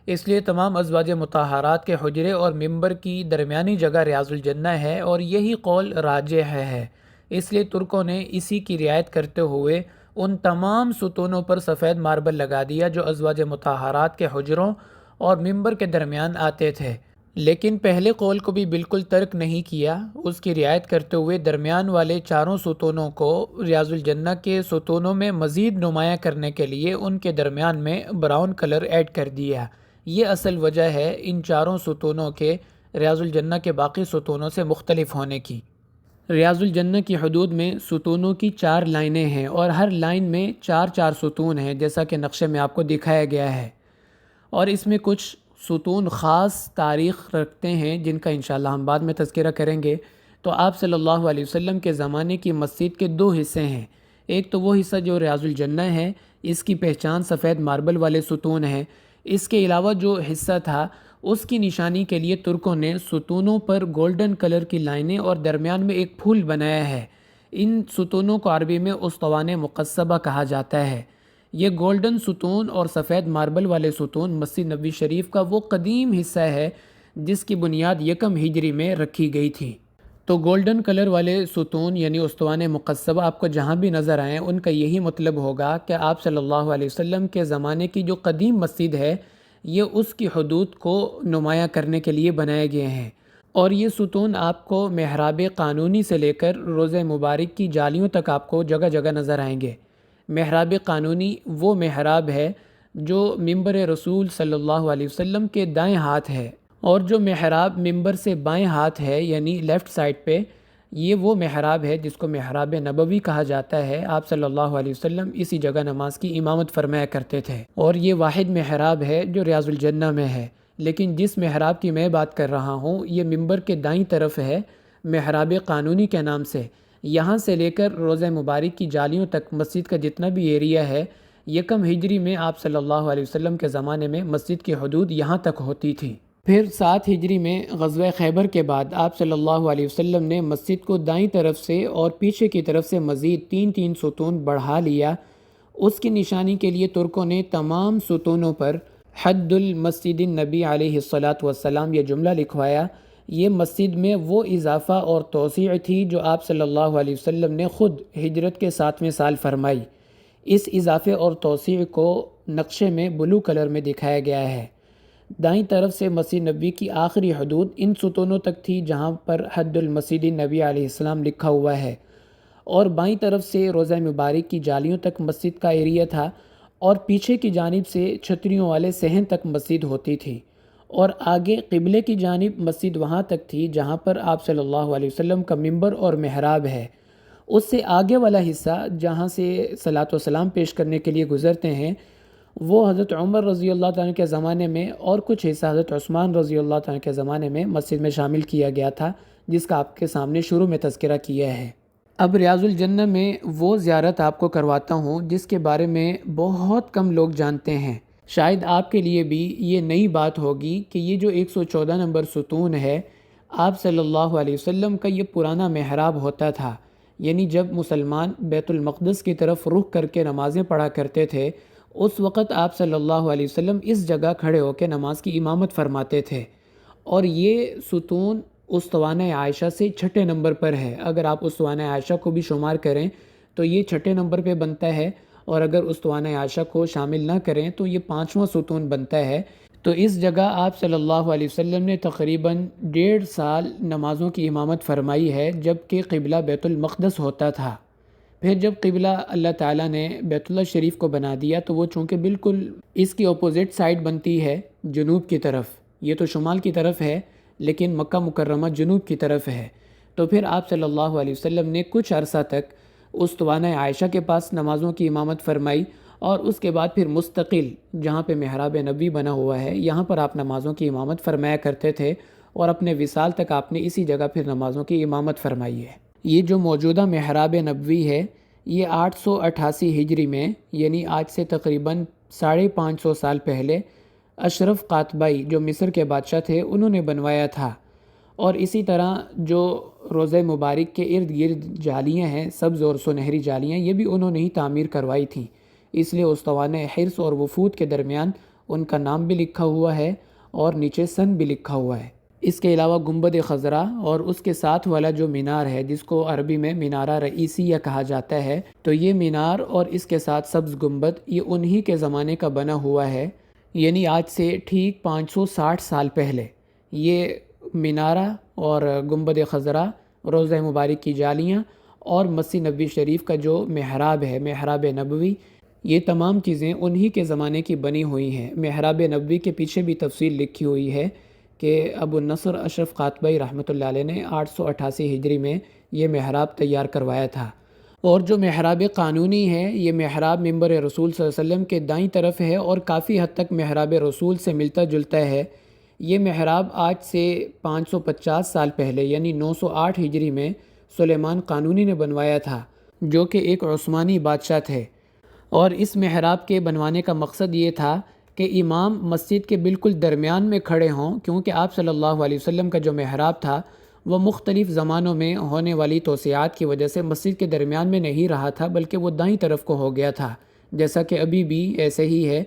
[SPEAKER 1] اس لیے تمام ازواج مطہرات کے حجرے اور ممبر کی درمیانی جگہ ریاض الجنہ ہے، اور یہی قول راجح ہے۔ اس لیے ترکوں نے اسی کی رعایت کرتے ہوئے ان تمام ستونوں پر سفید ماربل لگا دیا جو ازواج مطہرات کے حجروں اور ممبر کے درمیان آتے تھے، لیکن پہلے قول کو بھی بالکل ترک نہیں کیا، اس کی رعایت کرتے ہوئے درمیان والے چاروں ستونوں کو ریاض الجنہ کے ستونوں میں مزید نمایاں کرنے کے لیے ان کے درمیان میں براؤن کلر ایڈ کر دیا۔ یہ اصل وجہ ہے ان چاروں ستونوں کے ریاض الجنہ کے باقی ستونوں سے مختلف ہونے کی۔ ریاض الجنہ کی حدود میں ستونوں کی 4 لائنیں ہیں اور ہر لائن میں 4 ستون ہیں، جیسا کہ نقشے میں آپ کو دکھایا گیا ہے، اور اس میں کچھ ستون خاص تاریخ رکھتے ہیں جن کا انشاءاللہ ہم بعد میں تذکرہ کریں گے۔ تو آپ صلی اللہ علیہ وسلم کے زمانے کی مسجد کے 2 حصے ہیں، ایک تو وہ حصہ جو ریاض الجنہ ہے، اس کی پہچان سفید ماربل والے ستون ہیں۔ اس کے علاوہ جو حصہ تھا اس کی نشانی کے لیے ترکوں نے ستونوں پر گولڈن کلر کی لائنیں اور درمیان میں ایک پھول بنایا ہے۔ ان ستونوں کو عربی میں اسطوانِ مقصبہ کہا جاتا ہے۔ یہ گولڈن ستون اور سفید ماربل والے ستون مسجد نبوی شریف کا وہ قدیم حصہ ہے جس کی بنیاد 1 ہجری میں رکھی گئی تھی۔ تو گولڈن کلر والے ستون یعنی اسطوانِ مقصبہ آپ کو جہاں بھی نظر آئیں ان کا یہی مطلب ہوگا کہ آپ صلی اللہ علیہ وسلم کے زمانے کی جو قدیم مسجد ہے یہ اس کی حدود کو نمایاں کرنے کے لیے بنائے گئے ہیں، اور یہ ستون آپ کو محراب قانونی سے لے کر روضہ مبارک کی جالیوں تک آپ کو جگہ جگہ نظر آئیں گے۔ محراب قانونی وہ محراب ہے جو ممبر رسول صلی اللہ علیہ وسلم کے دائیں ہاتھ ہے، اور جو محراب ممبر سے بائیں ہاتھ ہے یعنی لیفٹ سائڈ پہ، یہ وہ محراب ہے جس کو محراب نبوی کہا جاتا ہے۔ آپ صلی اللہ علیہ وسلم اسی جگہ نماز کی امامت فرمایا کرتے تھے، اور یہ واحد محراب ہے جو ریاض الجنہ میں ہے۔ لیکن جس محراب کی میں بات کر رہا ہوں یہ ممبر کے دائیں طرف ہے، محراب قانونی کے نام سے۔ یہاں سے لے کر روضہ مبارک کی جالیوں تک مسجد کا جتنا بھی ایریا ہے، 1 ہجری میں آپ صلی اللہ علیہ وسلم کے زمانے میں مسجد کی حدود یہاں تک ہوتی تھی۔ پھر 7 ہجری میں غزوہ خیبر کے بعد آپ صلی اللہ علیہ وسلم نے مسجد کو دائیں طرف سے اور پیچھے کی طرف سے مزید 3 ستون بڑھا لیا۔ اس کی نشانی کے لیے ترکوں نے تمام ستونوں پر حد المسجد النبی علیہ الصلاۃ والسلام یہ جملہ لکھوایا۔ یہ مسجد میں وہ اضافہ اور توسیع تھی جو آپ صلی اللہ علیہ وسلم نے خود ہجرت کے 7ویں سال فرمائی۔ اس اضافے اور توسیع کو نقشے میں بلو کلر میں دکھایا گیا ہے۔ دائیں طرف سے مسجد نبوی کی آخری حدود ان ستونوں تک تھی جہاں پر حد المسجد نبی علیہ السلام لکھا ہوا ہے، اور بائیں طرف سے روضہ مبارک کی جالیوں تک مسجد کا ایریا تھا، اور پیچھے کی جانب سے چھتریوں والے صحن تک مسجد ہوتی تھی، اور آگے قبلے کی جانب مسجد وہاں تک تھی جہاں پر آپ صلی اللہ علیہ وسلم کا ممبر اور محراب ہے۔ اس سے آگے والا حصہ جہاں سے صلاۃ و سلام پیش کرنے کے لیے گزرتے ہیں وہ حضرت عمر رضی اللہ تعالیٰ کے زمانے میں، اور کچھ حصہ حضرت عثمان رضی اللہ تعالیٰ کے زمانے میں مسجد میں شامل کیا گیا تھا، جس کا آپ کے سامنے شروع میں تذکرہ کیا ہے۔ اب ریاض الجنہ میں وہ زیارت آپ کو کرواتا ہوں جس کے بارے میں بہت کم لوگ جانتے ہیں۔ شاید آپ کے لیے بھی یہ نئی بات ہوگی کہ یہ جو 114 نمبر ستون ہے، آپ صلی اللہ علیہ وسلم کا یہ پرانا محراب ہوتا تھا، یعنی جب مسلمان بیت المقدس کی طرف رخ کر کے نمازیں پڑھا کرتے تھے اس وقت آپ صلی اللہ علیہ وسلم اس جگہ کھڑے ہو کے نماز کی امامت فرماتے تھے، اور یہ ستون اسطوانہ عائشہ سے 6 نمبر پر ہے۔ اگر آپ اسطوانہ عائشہ کو بھی شمار کریں تو یہ 6 نمبر پہ بنتا ہے، اور اگر اسطوانہ عائشہ کو شامل نہ کریں تو یہ 5واں ستون بنتا ہے۔ تو اس جگہ آپ صلی اللہ علیہ وسلم نے تقریباً 1.5 سال نمازوں کی امامت فرمائی ہے، جبکہ قبلہ بیت المقدس ہوتا تھا۔ پھر جب قبلہ اللہ تعالیٰ نے بیت اللہ شریف کو بنا دیا تو وہ چونکہ بالکل اس کی اپوزٹ سائڈ بنتی ہے جنوب کی طرف، یہ تو شمال کی طرف ہے لیکن مکہ مکرمہ جنوب کی طرف ہے، تو پھر آپ صلی اللہ علیہ وسلم نے کچھ عرصہ تک اسطوانہ عائشہ کے پاس نمازوں کی امامت فرمائی، اور اس کے بعد پھر مستقل جہاں پہ محراب نبوی بنا ہوا ہے یہاں پر آپ نمازوں کی امامت فرمایا کرتے تھے، اور اپنے وصال تک آپ نے اسی جگہ پھر نمازوں کی امامت فرمائی ہے۔ یہ جو موجودہ محراب نبوی ہے یہ 888 ہجری میں، یعنی آج سے تقریباً 550 سال پہلے اشرف قاتبائی جو مصر کے بادشاہ تھے انہوں نے بنوایا تھا، اور اسی طرح جو روضہ مبارک کے ارد گرد جالیاں ہیں سبز اور سنہری جالیاں، یہ بھی انہوں نے ہی تعمیر کروائی تھیں، اس لیے اسطوانہ حرص اور وفود کے درمیان ان کا نام بھی لکھا ہوا ہے اور نیچے سن بھی لکھا ہوا ہے۔ اس کے علاوہ گنبد خضرا اور اس کے ساتھ والا جو مینار ہے جس کو عربی میں مینارہ رئیسیہ کہا جاتا ہے، تو یہ مینار اور اس کے ساتھ سبز گنبد یہ انہی کے زمانے کا بنا ہوا ہے۔ یعنی آج سے ٹھیک 560 سال پہلے یہ مینارہ اور گنبد خضرا، روضہ مبارک کی جالیاں اور مسجد نبوی شریف کا جو محراب ہے، محراب نبوی، یہ تمام چیزیں انہی کے زمانے کی بنی ہوئی ہیں۔ محراب نبوی کے پیچھے بھی تفصیل لکھی ہوئی ہے کہ ابو النصر اشرف قاتبی رحمۃ اللہ علیہ نے 888 ہجری میں یہ محراب تیار کروایا تھا۔ اور جو محراب قانونی ہے، یہ محراب منبر رسول صلی اللہ علیہ وسلم کے دائیں طرف ہے اور کافی حد تک محراب رسول سے ملتا جلتا ہے۔ یہ محراب آج سے 550 سال پہلے یعنی 908 ہجری میں سلیمان قانونی نے بنوایا تھا، جو کہ ایک عثمانی بادشاہ تھے۔ اور اس محراب کے بنوانے کا مقصد یہ تھا کہ امام مسجد کے بالکل درمیان میں کھڑے ہوں، کیونکہ آپ صلی اللہ علیہ وسلم کا جو محراب تھا وہ مختلف زمانوں میں ہونے والی توسیعات کی وجہ سے مسجد کے درمیان میں نہیں رہا تھا، بلکہ وہ دائیں طرف کو ہو گیا تھا، جیسا کہ ابھی بھی ایسے ہی ہے۔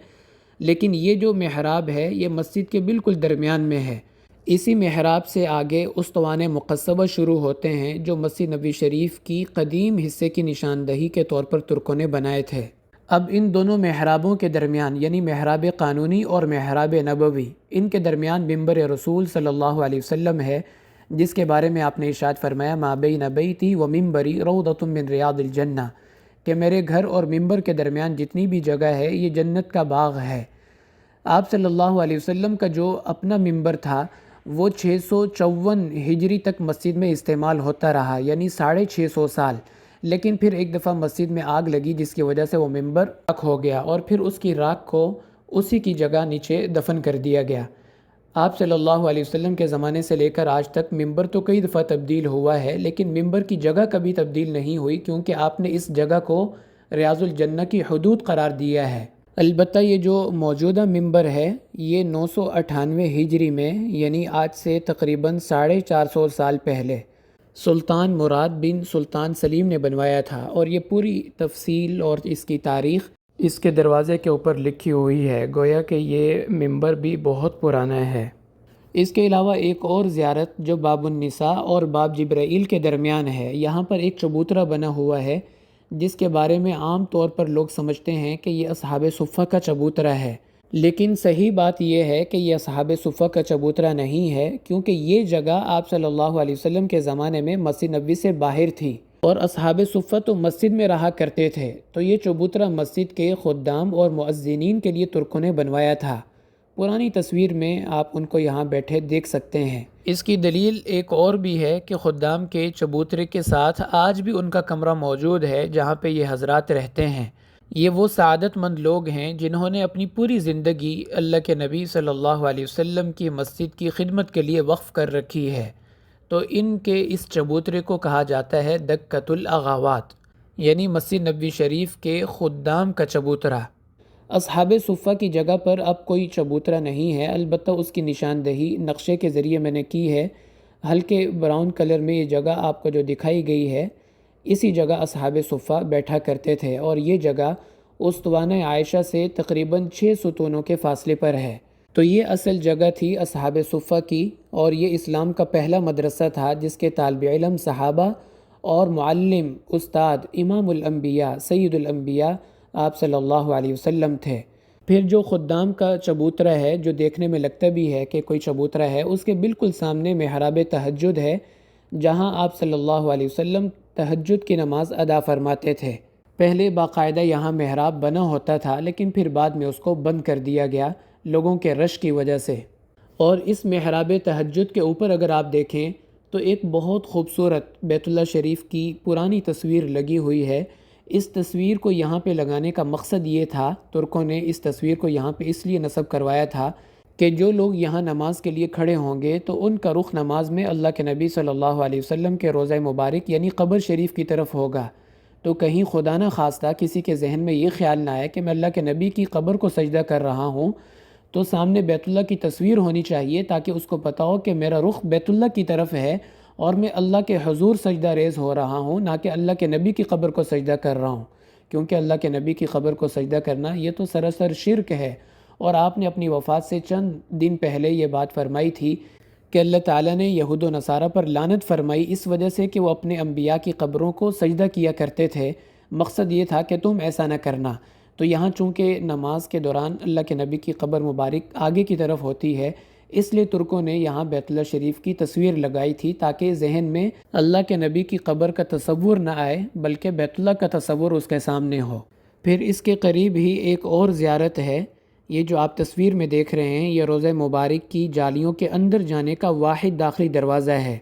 [SPEAKER 1] لیکن یہ جو محراب ہے یہ مسجد کے بالکل درمیان میں ہے۔ اسی محراب سے آگے استوان مقصبہ شروع ہوتے ہیں، جو مسجد نبوی شریف کی قدیم حصے کی نشاندہی کے طور پر ترکوں نے بنائے تھے۔ اب ان دونوں محرابوں کے درمیان یعنی محراب قانونی اور محراب نبوی، ان کے درمیان منبر رسول صلی اللہ علیہ وسلم ہے، جس کے بارے میں آپ نے ارشاد فرمایا ما بین بیتی و منبری روضۃ من ریاض الجنہ، کہ میرے گھر اور منبر کے درمیان جتنی بھی جگہ ہے یہ جنت کا باغ ہے۔ آپ صلی اللہ علیہ وسلم کا جو اپنا منبر تھا وہ 654 ہجری تک مسجد میں استعمال ہوتا رہا، یعنی 650 سال۔ لیکن پھر ایک دفعہ مسجد میں آگ لگی جس کی وجہ سے وہ منبر راکھ ہو گیا اور پھر اس کی راکھ کو اسی کی جگہ نیچے دفن کر دیا گیا۔ آپ صلی اللہ علیہ وسلم کے زمانے سے لے کر آج تک منبر تو کئی دفعہ تبدیل ہوا ہے، لیکن منبر کی جگہ کبھی تبدیل نہیں ہوئی، کیونکہ آپ نے اس جگہ کو ریاض الجنہ کی حدود قرار دیا ہے۔ البتہ یہ جو موجودہ منبر ہے یہ 998 ہجری میں یعنی آج سے تقریباً 450 سال پہلے سلطان مراد بن سلطان سلیم نے بنوایا تھا، اور یہ پوری تفصیل اور اس کی تاریخ اس کے دروازے کے اوپر لکھی ہوئی ہے، گویا کہ یہ منبر بھی بہت پرانا ہے۔ اس کے علاوہ ایک اور زیارت جو باب النساء اور باب جبرائیل کے درمیان ہے، یہاں پر ایک چبوترا بنا ہوا ہے جس کے بارے میں عام طور پر لوگ سمجھتے ہیں کہ یہ اصحاب صفہ کا چبوترا ہے، لیکن صحیح بات یہ ہے کہ یہ اصحاب صفہ کا چبوترا نہیں ہے، کیونکہ یہ جگہ آپ صلی اللہ علیہ وسلم کے زمانے میں مسجد نبوی سے باہر تھی اور اصحاب صفہ تو مسجد میں رہا کرتے تھے، تو یہ چبوترا مسجد کے خدام اور مؤذنین کے لیے ترکوں نے بنوایا تھا۔ پرانی تصویر میں آپ ان کو یہاں بیٹھے دیکھ سکتے ہیں۔ اس کی دلیل ایک اور بھی ہے کہ خدام کے چبوترے کے ساتھ آج بھی ان کا کمرہ موجود ہے جہاں پہ یہ حضرات رہتے ہیں۔ یہ وہ سعادت مند لوگ ہیں جنہوں نے اپنی پوری زندگی اللہ کے نبی صلی اللہ علیہ وسلم کی مسجد کی خدمت کے لیے وقف کر رکھی ہے، تو ان کے اس چبوترے کو کہا جاتا ہے دکۃ الاغاوات، یعنی مسجد نبوی شریف کے خدام کا چبوترا۔ اصحاب صفہ کی جگہ پر اب کوئی چبوترا نہیں ہے، البتہ اس کی نشاندہی نقشے کے ذریعے میں نے کی ہے۔ ہلکے براؤن کلر میں یہ جگہ آپ کو جو دکھائی گئی ہے، اسی جگہ اصحاب صفہ بیٹھا کرتے تھے، اور یہ جگہ استوانہ عائشہ سے تقریباً 6 ستونوں کے فاصلے پر ہے۔ تو یہ اصل جگہ تھی اصحاب صفہ کی، اور یہ اسلام کا پہلا مدرسہ تھا جس کے طالب علم صحابہ اور معلم استاد امام الانبیاء سید الانبیاء آپ صلی اللہ علیہ وسلم تھے۔ پھر جو خدام کا چبوترا ہے جو دیکھنے میں لگتا بھی ہے کہ کوئی چبوترا ہے، اس کے بالکل سامنے محراب تہجد ہے، جہاں آپ صلی اللہ علیہ وسلم تہجد کی نماز ادا فرماتے تھے۔ پہلے باقاعدہ یہاں محراب بنا ہوتا تھا، لیکن پھر بعد میں اس کو بند کر دیا گیا لوگوں کے رش کی وجہ سے۔ اور اس محراب تہجد کے اوپر اگر آپ دیکھیں تو ایک بہت خوبصورت بیت اللہ شریف کی پرانی تصویر لگی ہوئی ہے۔ اس تصویر کو یہاں پہ لگانے کا مقصد یہ تھا، ترکوں نے اس تصویر کو یہاں پہ اس لیے نصب کروایا تھا کہ جو لوگ یہاں نماز کے لیے کھڑے ہوں گے تو ان کا رخ نماز میں اللہ کے نبی صلی اللہ علیہ وسلم کے روضہ مبارک یعنی قبر شریف کی طرف ہوگا، تو کہیں خدا نہ خواستہ کسی کے ذہن میں یہ خیال نہ آئے کہ میں اللہ کے نبی کی قبر کو سجدہ کر رہا ہوں، تو سامنے بیت اللہ کی تصویر ہونی چاہیے تاکہ اس کو پتہ ہو کہ میرا رخ بیت اللہ کی طرف ہے اور میں اللہ کے حضور سجدہ ریز ہو رہا ہوں، نہ کہ اللہ کے نبی کی قبر کو سجدہ کر رہا ہوں، کیونکہ اللہ کے نبی کی قبر کو سجدہ کرنا یہ تو سراسر شرک ہے۔ اور آپ نے اپنی وفات سے چند دن پہلے یہ بات فرمائی تھی کہ اللہ تعالیٰ نے یہود و نصارہ پر لعنت فرمائی اس وجہ سے کہ وہ اپنے انبیاء کی قبروں کو سجدہ کیا کرتے تھے۔ مقصد یہ تھا کہ تم ایسا نہ کرنا۔ تو یہاں چونکہ نماز کے دوران اللہ کے نبی کی قبر مبارک آگے کی طرف ہوتی ہے، اس لیے ترکوں نے یہاں بیت اللہ شریف کی تصویر لگائی تھی تاکہ ذہن میں اللہ کے نبی کی قبر کا تصور نہ آئے بلکہ بیت اللہ کا تصور اس کے سامنے ہو۔ پھر اس کے قریب ہی ایک اور زیارت ہے، یہ جو آپ تصویر میں دیکھ رہے ہیں یہ روضہ مبارک کی جالیوں کے اندر جانے کا واحد داخلی دروازہ ہے۔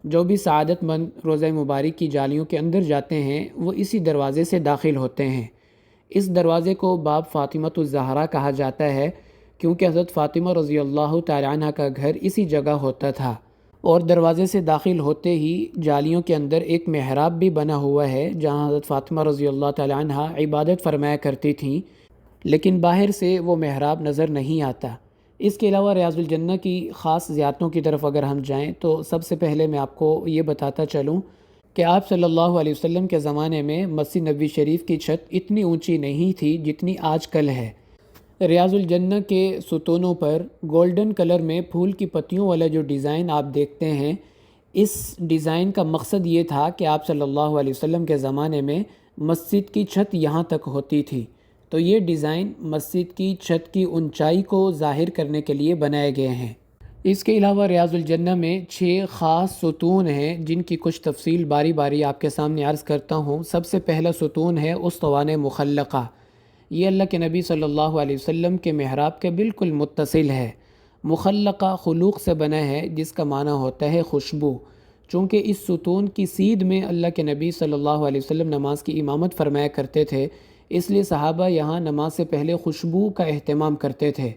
[SPEAKER 1] جو بھی سعادت مند روضہ مبارک کی جالیوں کے اندر جاتے ہیں وہ اسی دروازے سے داخل ہوتے ہیں۔ اس دروازے کو باب فاطمۃ الزہرا کہا جاتا ہے کیونکہ حضرت فاطمہ رضی اللہ تعالیٰ عنہ کا گھر اسی جگہ ہوتا تھا، اور دروازے سے داخل ہوتے ہی جالیوں کے اندر ایک محراب بھی بنا ہوا ہے جہاں حضرت فاطمہ رضی اللہ تعالیٰ عنہ عبادت فرمایا کرتی تھیں، لیکن باہر سے وہ محراب نظر نہیں آتا۔ اس کے علاوہ ریاض الجنہ کی خاص زیارتوں کی طرف اگر ہم جائیں تو سب سے پہلے میں آپ کو یہ بتاتا چلوں کہ آپ صلی اللہ علیہ وسلم کے زمانے میں مسجد نبوی شریف کی چھت اتنی اونچی نہیں تھی جتنی آج کل ہے۔ ریاض الجنہ کے ستونوں پر گولڈن کلر میں پھول کی پتیوں والا جو ڈیزائن آپ دیکھتے ہیں، اس ڈیزائن کا مقصد یہ تھا کہ آپ صلی اللہ علیہ وسلم کے زمانے میں مسجد کی چھت یہاں تک ہوتی تھی، تو یہ ڈیزائن مسجد کی چھت کی اونچائی کو ظاہر کرنے کے لیے بنائے گئے ہیں۔ اس کے علاوہ ریاض الجنہ میں 6 خاص ستون ہیں جن کی کچھ تفصیل باری باری آپ کے سامنے عرض کرتا ہوں۔ سب سے پہلا ستون ہے اسطوانِ مخلقہ، یہ اللہ کے نبی صلی اللہ علیہ وسلم کے محراب کے بالکل متصل ہے۔ مخلقہ خلوق سے بنا ہے جس کا معنی ہوتا ہے خوشبو۔ چونکہ اس ستون کی سیدھ میں اللہ کے نبی صلی اللہ علیہ وسلم نماز کی امامت فرمایا کرتے تھے، اس لیے صحابہ یہاں نماز سے پہلے خوشبو کا اہتمام کرتے تھے،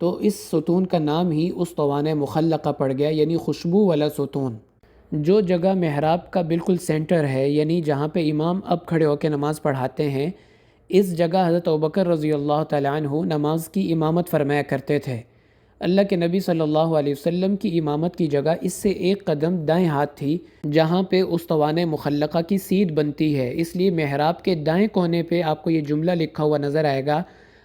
[SPEAKER 1] تو اس ستون کا نام ہی اسطوانِ مخلقہ پڑ گیا، یعنی خوشبو والا ستون۔ جو جگہ محراب کا بالکل سینٹر ہے، یعنی جہاں پہ امام اب کھڑے ہو کے نماز پڑھاتے ہیں، اس جگہ حضرت ابوبکر رضی اللہ تعالیٰ عنہ نماز کی امامت فرمایا کرتے تھے۔ اللہ کے نبی صلی اللہ علیہ وسلم کی امامت کی جگہ اس سے ایک قدم دائیں ہاتھ تھی جہاں پہ اسطوانِ مخلقہ کی سیدھ بنتی ہے، اس لیے محراب کے دائیں کونے پہ آپ کو یہ جملہ لکھا ہوا نظر آئے گا،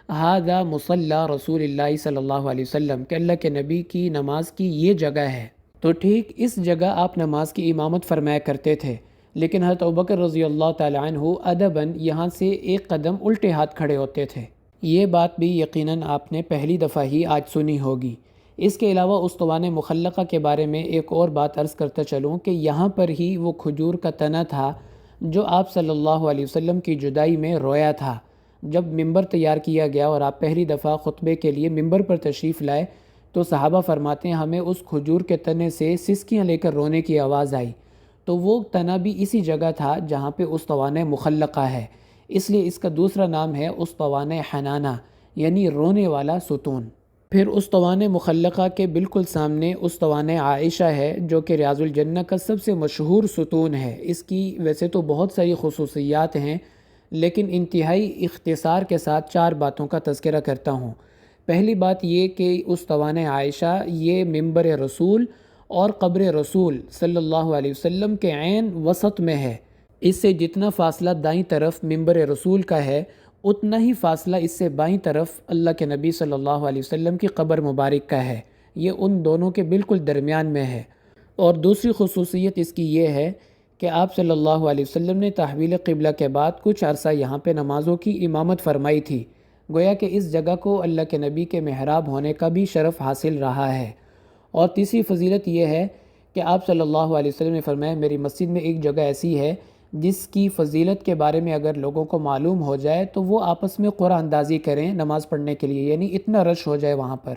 [SPEAKER 1] ھذا مصلی رسول اللہ صلی اللہ علیہ وسلم، کہ اللہ کے نبی کی نماز کی یہ جگہ ہے۔ تو ٹھیک اس جگہ آپ نماز کی امامت فرمایا کرتے تھے، لیکن حضرت ابوبکر رضی اللہ تعالیٰ عنہ ادباً یہاں سے ایک قدم الٹے ہاتھ کھڑے ہوتے تھے۔ یہ بات بھی یقیناً آپ نے پہلی دفعہ ہی آج سنی ہوگی۔ اس کے علاوہ اسطوانِ مخلقہ کے بارے میں ایک اور بات عرض کرتا چلوں کہ یہاں پر ہی وہ کھجور کا تنا تھا جو آپ صلی اللہ علیہ وسلم کی جدائی میں رویا تھا۔ جب ممبر تیار کیا گیا اور آپ پہلی دفعہ خطبے کے لیے ممبر پر تشریف لائے تو صحابہ فرماتے ہیں ہمیں اس کھجور کے تنے سے سسکیاں لے کر رونے کی آواز آئی، تو وہ تنا بھی اسی جگہ تھا جہاں پہ اسطوانِ مخلقہ ہے، اس لیے اس کا دوسرا نام ہے اسطوانِ حنانہ، یعنی رونے والا ستون۔ پھر اسطوانِ مخلقہ کے بالکل سامنے اسطوانِ عائشہ ہے جو کہ ریاض الجنہ کا سب سے مشہور ستون ہے۔ اس کی ویسے تو بہت ساری خصوصیات ہیں، لیکن انتہائی اختصار کے ساتھ 4 باتوں کا تذکرہ کرتا ہوں۔ پہلی بات یہ کہ اسطوانِ عائشہ یہ ممبر رسول اور قبر رسول صلی اللہ علیہ وسلم کے عین وسط میں ہے۔ اس سے جتنا فاصلہ دائیں طرف ممبر رسول کا ہے اتنا ہی فاصلہ اس سے بائیں طرف اللہ کے نبی صلی اللہ علیہ وسلم کی قبر مبارک کا ہے، یہ ان دونوں کے بالکل درمیان میں ہے۔ اور دوسری خصوصیت اس کی یہ ہے کہ آپ صلی اللہ علیہ وسلم نے تحویل قبلہ کے بعد کچھ عرصہ یہاں پہ نمازوں کی امامت فرمائی تھی، گویا کہ اس جگہ کو اللہ کے نبی کے محراب ہونے کا بھی شرف حاصل رہا ہے۔ اور تیسری فضیلت یہ ہے کہ آپ صلی اللہ علیہ وسلم نے فرمایا میری مسجد میں ایک جگہ ایسی ہے جس کی فضیلت کے بارے میں اگر لوگوں کو معلوم ہو جائے تو وہ آپس میں قرآن اندازی کریں نماز پڑھنے کے لیے، یعنی اتنا رش ہو جائے وہاں پر۔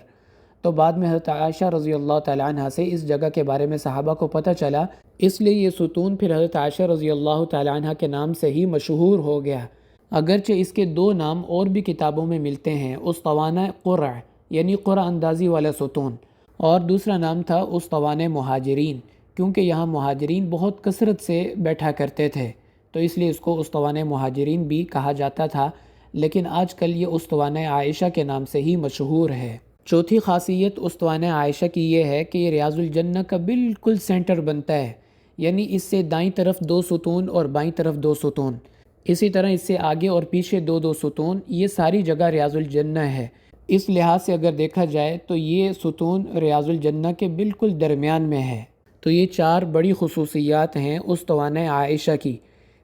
[SPEAKER 1] تو بعد میں حضرت عائشہ رضی اللہ تعالیٰ عنہ سے اس جگہ کے بارے میں صحابہ کو پتہ چلا، اس لیے یہ ستون پھر حضرت عائشہ رضی اللہ تعالیٰ عنہ کے نام سے ہی مشہور ہو گیا، اگرچہ اس کے 2 نام اور بھی کتابوں میں ملتے ہیں، اسطوانہ قرع یعنی قرآن اندازی والا ستون، اور دوسرا نام تھا اسطوانہ مہاجرین، کیونکہ یہاں مہاجرین بہت کثرت سے بیٹھا کرتے تھے تو اس لیے اس کو اسطوانہ مہاجرین بھی کہا جاتا تھا، لیکن آج کل یہ اسطوانہ عائشہ کے نام سے ہی مشہور ہے۔ چوتھی خاصیت اسطوانہ عائشہ کی یہ ہے کہ یہ ریاض الجنہ کا بالکل سینٹر بنتا ہے، یعنی اس سے دائیں طرف 2 ستون اور بائیں طرف 2 ستون، اسی طرح اس سے آگے اور پیچھے 2 ستون، یہ ساری جگہ ریاض الجنہ ہے۔ اس لحاظ سے اگر دیکھا جائے تو یہ ستون ریاض الجنہ کے بالکل درمیان میں ہے۔ تو یہ 4 بڑی خصوصیات ہیں اسطوانہ عائشہ کی۔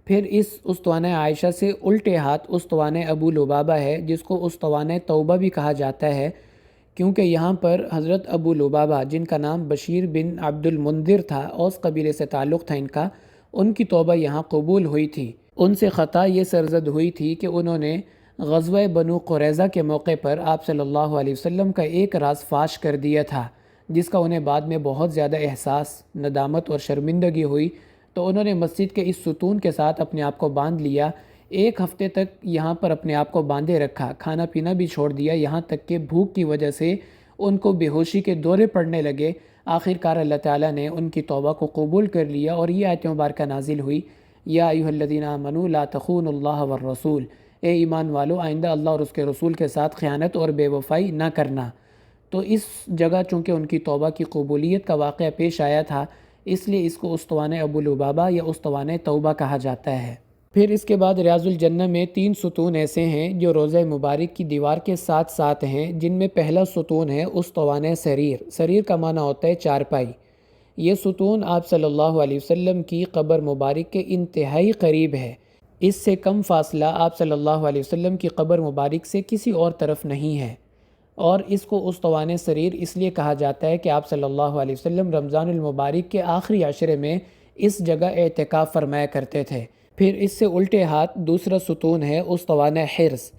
[SPEAKER 1] پھر اس استوانہ عائشہ سے الٹے ہاتھ استوانہ ابو لبابہ ہے، جس کو استوانہ توبہ بھی کہا جاتا ہے، کیونکہ یہاں پر حضرت ابو لبابہ جن کا نام بشیر بن عبد المنذر تھا، اوس قبیلے سے تعلق تھا ان کی توبہ یہاں قبول ہوئی تھی۔ ان سے خطا یہ سرزد ہوئی تھی کہ انہوں نے غزوہ بنو قریظہ کے موقع پر آپ صلی اللہ علیہ وسلم کا ایک راز فاش کر دیا تھا، جس کا انہیں بعد میں بہت زیادہ احساس، ندامت اور شرمندگی ہوئی، تو انہوں نے مسجد کے اس ستون کے ساتھ اپنے آپ کو باندھ لیا۔ ایک ہفتے تک یہاں پر اپنے آپ کو باندھے رکھا، کھانا پینا بھی چھوڑ دیا، یہاں تک کہ بھوک کی وجہ سے ان کو بے ہوشی کے دورے پڑنے لگے۔ آخر کار اللہ تعالیٰ نے ان کی توبہ کو قبول کر لیا اور یہ آیت مبارکہ نازل ہوئی، یا ایھا الذین آمنوا لا تخونوا اللہ والرسول، اے ایمان والو آئندہ اللہ اور اس کے رسول کے ساتھ خیانت اور بے وفائی نہ کرنا۔ تو اس جگہ چونکہ ان کی توبہ کی قبولیت کا واقعہ پیش آیا تھا، اس لیے اس کو استوانہ ابو لبابہ یا استوانہ توبہ کہا جاتا ہے۔ پھر اس کے بعد ریاض الجنہ میں 3 ستون ایسے ہیں جو روضہ مبارک کی دیوار کے ساتھ ساتھ ہیں، جن میں پہلا ستون ہے استوانہ سریر۔ سریر کا معنی ہوتا ہے چارپائی۔ یہ ستون آپ صلی اللہ علیہ وسلم کی قبر مبارک کے انتہائی قریب ہے۔ اس سے کم فاصلہ آپ صلی اللہ علیہ وسلم کی قبر مبارک سے کسی اور طرف نہیں ہے، اور اس کو استوانہ سریر اس لیے کہا جاتا ہے کہ آپ صلی اللہ علیہ وسلم رمضان المبارک کے آخری عشرے میں اس جگہ اعتکاف فرمایا کرتے تھے۔ پھر اس سے الٹے ہاتھ دوسرا ستون ہے استوانہ حرص۔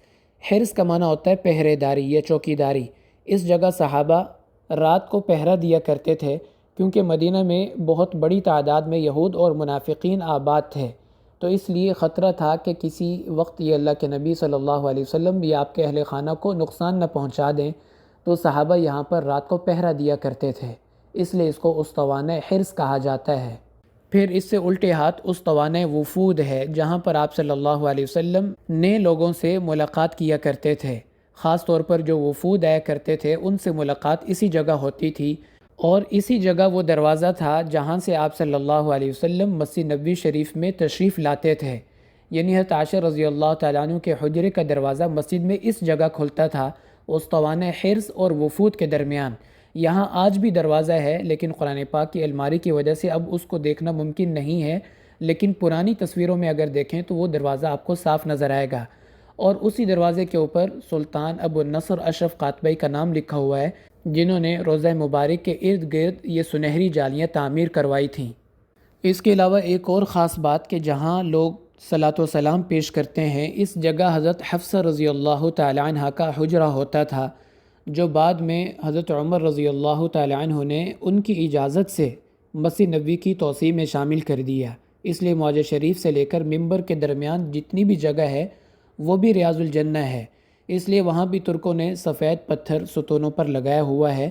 [SPEAKER 1] حرص کا معنی ہوتا ہے پہرے داری یا چوکیداری۔ اس جگہ صحابہ رات کو پہرا دیا کرتے تھے، کیونکہ مدینہ میں بہت بڑی تعداد میں یہود اور منافقین آباد تھے، تو اس لیے خطرہ تھا کہ کسی وقت یہ اللہ کے نبی صلی اللہ علیہ وسلم یا آپ کے اہل خانہ کو نقصان نہ پہنچا دیں، تو صحابہ یہاں پر رات کو پہرا دیا کرتے تھے، اس لیے اس کو استوانہ حرص کہا جاتا ہے۔ پھر اس سے الٹے ہاتھ استوانہ وفود ہے، جہاں پر آپ صلی اللہ علیہ وسلم نئے لوگوں سے ملاقات کیا کرتے تھے۔ خاص طور پر جو وفود آیا کرتے تھے ان سے ملاقات اسی جگہ ہوتی تھی، اور اسی جگہ وہ دروازہ تھا جہاں سے آپ صلی اللہ علیہ وسلم مسجد نبوی شریف میں تشریف لاتے تھے، یعنی حضرت عائشہ رضی اللہ تعالیٰ عنہ کے حجرے کا دروازہ مسجد میں اس جگہ کھلتا تھا، استوانہ حرص اور وفود کے درمیان۔ یہاں آج بھی دروازہ ہے، لیکن قرآن پاک کی الماری کی وجہ سے اب اس کو دیکھنا ممکن نہیں ہے، لیکن پرانی تصویروں میں اگر دیکھیں تو وہ دروازہ آپ کو صاف نظر آئے گا، اور اسی دروازے کے اوپر سلطان ابو النصر اشرف قاتبی کا نام لکھا ہوا ہے، جنہوں نے روضہ مبارک کے ارد گرد یہ سنہری جالیاں تعمیر کروائی تھیں۔ اس کے علاوہ ایک اور خاص بات کہ جہاں لوگ صلاۃ و سلام پیش کرتے ہیں، اس جگہ حضرت حفصہ رضی اللہ تعالی عنہ کا حجرہ ہوتا تھا، جو بعد میں حضرت عمر رضی اللہ تعالی عنہ نے ان کی اجازت سے مسجد نبوی کی توسیع میں شامل کر دیا۔ اس لیے معجز شریف سے لے کر ممبر کے درمیان جتنی بھی جگہ ہے وہ بھی ریاض الجنہ ہے، اس لیے وہاں بھی ترکوں نے سفید پتھر ستونوں پر لگایا ہوا ہے،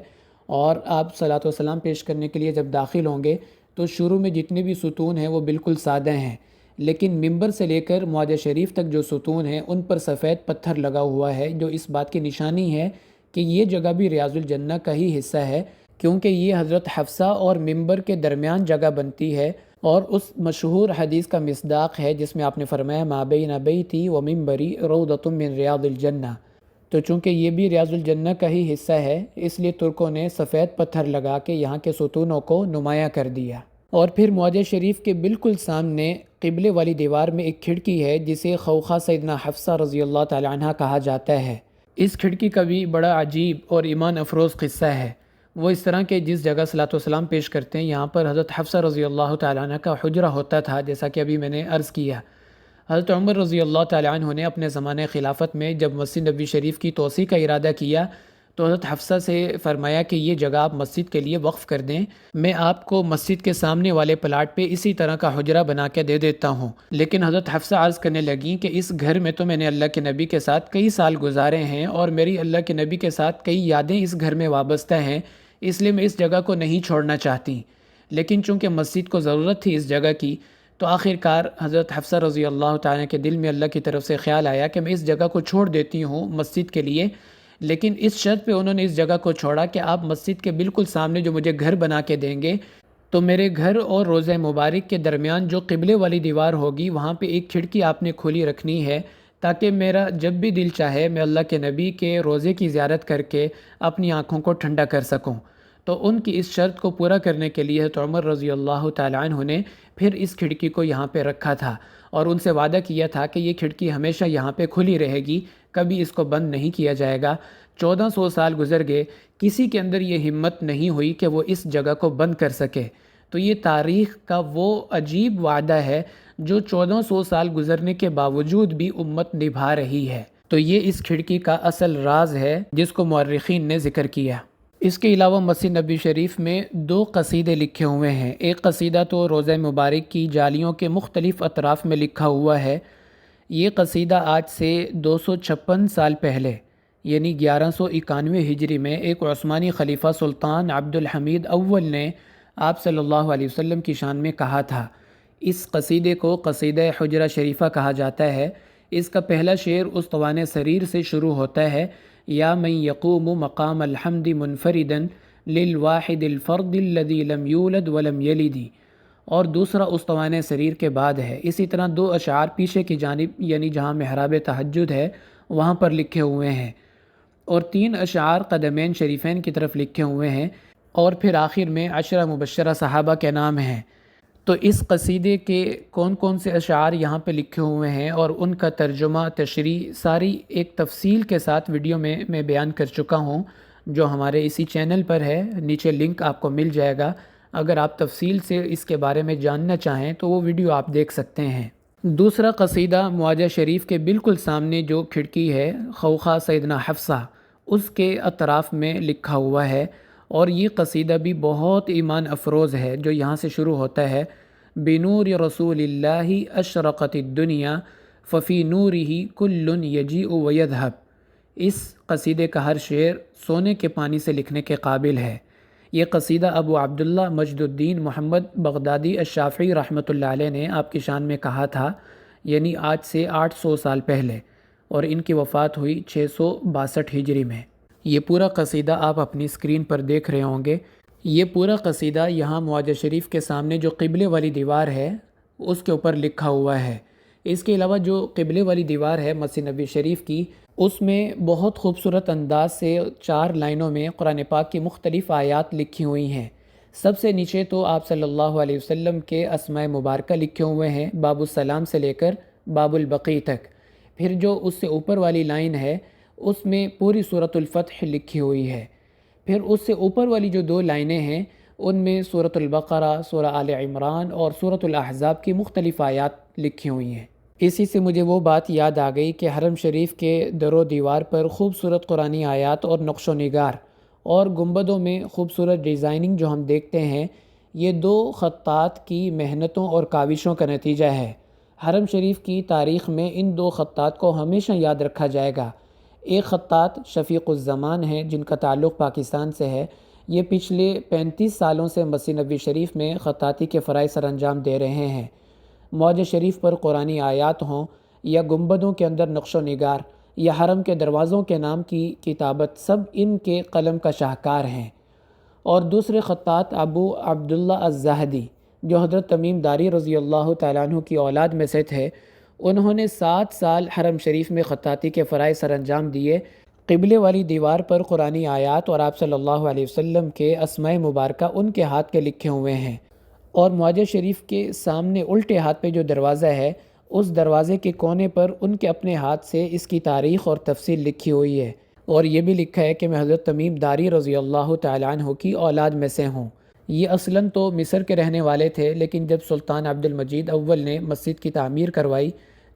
[SPEAKER 1] اور آپ صلاۃ و سلام پیش کرنے کے لیے جب داخل ہوں گے تو شروع میں جتنے بھی ستون ہیں وہ بالکل سادہ ہیں، لیکن ممبر سے لے کر معجز شریف تک جو ستون ہیں ان پر سفید پتھر لگا ہوا ہے، جو اس بات کی نشانی ہے کہ یہ جگہ بھی ریاض الجنہ کا ہی حصہ ہے، کیونکہ یہ حضرت حفصہ اور ممبر کے درمیان جگہ بنتی ہے، اور اس مشہور حدیث کا مصداق ہے جس میں آپ نے فرمایا ما بین بیتی و ممبری روضۃ من ریاض الجنہ۔ تو چونکہ یہ بھی ریاض الجنہ کا ہی حصہ ہے، اس لیے ترکوں نے سفید پتھر لگا کے یہاں کے ستونوں کو نمایاں کر دیا۔ اور پھر معجز شریف کے بالکل سامنے قبلے والی دیوار میں ایک کھڑکی ہے جسے خوخہ سیدنا حفصہ رضی اللہ تعالی عنہ کہا جاتا ہے۔ اس کھڑکی کا بھی بڑا عجیب اور ایمان افروز قصہ ہے۔ وہ اس طرح کہ جس جگہ صلاۃ و سلام پیش کرتے ہیں یہاں پر حضرت حفصہ رضی اللہ تعالی عنہ کا حجرہ ہوتا تھا، جیسا کہ ابھی میں نے عرض کیا۔ حضرت عمر رضی اللہ تعالی عنہ نے اپنے زمانہ خلافت میں جب مسجد نبوی شریف کی توسیع کا ارادہ کیا تو حضرت حفصہ سے فرمایا کہ یہ جگہ آپ مسجد کے لیے وقف کر دیں، میں آپ کو مسجد کے سامنے والے پلاٹ پہ اسی طرح کا حجرہ بنا کے دے دیتا ہوں۔ لیکن حضرت حفصہ عرض کرنے لگیں کہ اس گھر میں تو میں نے اللہ کے نبی کے ساتھ کئی سال گزارے ہیں، اور میری اللہ کے نبی کے ساتھ کئی یادیں اس گھر میں وابستہ ہیں، اس لیے میں اس جگہ کو نہیں چھوڑنا چاہتی۔ لیکن چونکہ مسجد کو ضرورت تھی اس جگہ کی، تو آخر کار حضرت حفصہ رضی اللہ تعالیٰ کے دل میں اللہ کی طرف سے خیال آیا کہ میں اس جگہ کو چھوڑ دیتی ہوں مسجد کے لیے، لیکن اس شرط پہ انہوں نے اس جگہ کو چھوڑا کہ آپ مسجد کے بالکل سامنے جو مجھے گھر بنا کے دیں گے، تو میرے گھر اور روضہ مبارک کے درمیان جو قبلے والی دیوار ہوگی وہاں پہ ایک کھڑکی آپ نے کھلی رکھنی ہے، تاکہ میرا جب بھی دل چاہے میں اللہ کے نبی کے روضے کی زیارت کر کے اپنی آنکھوں کو ٹھنڈا کر سکوں۔ تو ان کی اس شرط کو پورا کرنے کے لیے حضرت عمر رضی اللہ تعالیٰ عنہ نے پھر اس کھڑکی کو یہاں پہ رکھا تھا اور ان سے وعدہ کیا تھا کہ یہ کھڑکی ہمیشہ یہاں پہ کھلی رہے گی، کبھی اس کو بند نہیں کیا جائے گا۔ 1400 سال گزر گئے، کسی کے اندر یہ ہمت نہیں ہوئی کہ وہ اس جگہ کو بند کر سکے۔ تو یہ تاریخ کا وہ عجیب وعدہ ہے جو 1400 سال گزرنے کے باوجود بھی امت نبھا رہی ہے۔ تو یہ اس کھڑکی کا اصل راز ہے جس کو مورخین نے ذکر کیا۔ اس کے علاوہ مسجد نبوی شریف میں 2 قصیدے لکھے ہوئے ہیں۔ ایک قصیدہ تو روضہ مبارک کی جالیوں کے مختلف اطراف میں لکھا ہوا ہے۔ یہ قصیدہ آج سے 256 سال پہلے یعنی 1191 ہجری میں ایک عثمانی خلیفہ سلطان عبد الحمید اول نے آپ صلی اللہ علیہ وسلم کی شان میں کہا تھا۔ اس قصیدے کو قصیدہ حجرہ شریفہ کہا جاتا ہے۔ اس کا پہلا شعر اسطوانِ سریر سے شروع ہوتا ہے، یا من یقوم مقام الحمد منفردا للواحد الفرد الذي لم یولد ولم یلد، اور دوسرا اسطوانِ سریر کے بعد ہے۔ اسی طرح 2 اشعار پیچھے کی جانب یعنی جہاں محراب تہجد ہے وہاں پر لکھے ہوئے ہیں، اور 3 اشعار قدمین شریفین کی طرف لکھے ہوئے ہیں، اور پھر آخر میں 10 مبشرہ صحابہ کے نام ہیں۔ تو اس قصیدے کے کون کون سے اشعار یہاں پہ لکھے ہوئے ہیں اور ان کا ترجمہ، تشریح، ساری ایک تفصیل کے ساتھ ویڈیو میں بیان کر چکا ہوں، جو ہمارے اسی چینل پر ہے۔ نیچے لنک آپ کو مل جائے گا، اگر آپ تفصیل سے اس کے بارے میں جاننا چاہیں تو وہ ویڈیو آپ دیکھ سکتے ہیں۔ دوسرا قصیدہ معاجہ شریف کے بالکل سامنے جو کھڑکی ہے خوخہ سیدنا حفصہ، اس کے اطراف میں لکھا ہوا ہے، اور یہ قصیدہ بھی بہت ایمان افروز ہے جو یہاں سے شروع ہوتا ہے، بنور رسول اللہ اشرقت الدنیا ففی نورہ کل یجیء ویذہب۔ اس قصیدے کا ہر شعر سونے کے پانی سے لکھنے کے قابل ہے۔ یہ قصیدہ ابو عبداللہ مجد الدین محمد بغدادی الشافعی رحمۃ اللہ علیہ نے آپ کی شان میں کہا تھا، یعنی آج سے 800 سال پہلے، اور ان کی وفات ہوئی 662 ہجری میں۔ یہ پورا قصیدہ آپ اپنی اسکرین پر دیکھ رہے ہوں گے۔ یہ پورا قصیدہ یہاں معاجہ شریف کے سامنے جو قبلے والی دیوار ہے اس کے اوپر لکھا ہوا ہے۔ اس کے علاوہ جو قبلے والی دیوار ہے مسجد نبوی شریف کی، اس میں بہت خوبصورت انداز سے 4 لائنوں میں قرآن پاک کی مختلف آیات لکھی ہوئی ہیں۔ سب سے نیچے تو آپ صلی اللہ علیہ وسلم کے اسماء مبارکہ لکھے ہوئے ہیں، باب السلام سے لے کر باب البقی تک۔ پھر جو اس سے اوپر والی لائن ہے اس میں پوری سورۃ الفتح لکھی ہوئی ہے۔ پھر اس سے اوپر والی جو 2 لائنیں ہیں ان میں سورۃ البقرہ، سورہ آل عمران اور سورۃ الاحزاب کی مختلف آیات لکھی ہوئی ہیں۔ اسی سے مجھے وہ بات یاد آ گئی کہ حرم شریف کے در و دیوار پر خوبصورت قرآنی آیات اور نقش و نگار اور گنبدوں میں خوبصورت ڈیزائننگ جو ہم دیکھتے ہیں، یہ 2 خطاط کی محنتوں اور کاوشوں کا نتیجہ ہے۔ حرم شریف کی تاریخ میں ان 2 خطاط کو ہمیشہ یاد رکھا جائے گا۔ ایک خطاط شفیق الزمان ہیں جن کا تعلق پاکستان سے ہے۔ یہ پچھلے 35 سالوں سے مسجد نبوی شریف میں خطاطی کے فرائض سر انجام دے رہے ہیں۔ معاجہ شریف پر قرآنی آیات ہوں یا گنبدوں کے اندر نقش و نگار یا حرم کے دروازوں کے نام کی کتابت، سب ان کے قلم کا شاہکار ہیں۔ اور دوسرے خطاط ابو عبداللہ الزاہدی جو حضرت تمیم داری رضی اللہ تعالیٰ عنہ کی اولاد میں سے تھے، انہوں نے 7 سال حرم شریف میں خطاطی کے فرائض سر انجام دیے۔ قبلے والی دیوار پر قرآنی آیات اور آپ صلی اللہ علیہ وسلم کے اسماء مبارکہ ان کے ہاتھ کے لکھے ہوئے ہیں، اور معاجہ شریف کے سامنے الٹے ہاتھ پہ جو دروازہ ہے اس دروازے کے کونے پر ان کے اپنے ہاتھ سے اس کی تاریخ اور تفصیل لکھی ہوئی ہے، اور یہ بھی لکھا ہے کہ میں حضرت تمیم داری رضی اللہ تعالیٰ عنہ کی اولاد میں سے ہوں۔ یہ اصلاً تو مصر کے رہنے والے تھے، لیکن جب سلطان عبد المجید اول نے مسجد کی تعمیر کروائی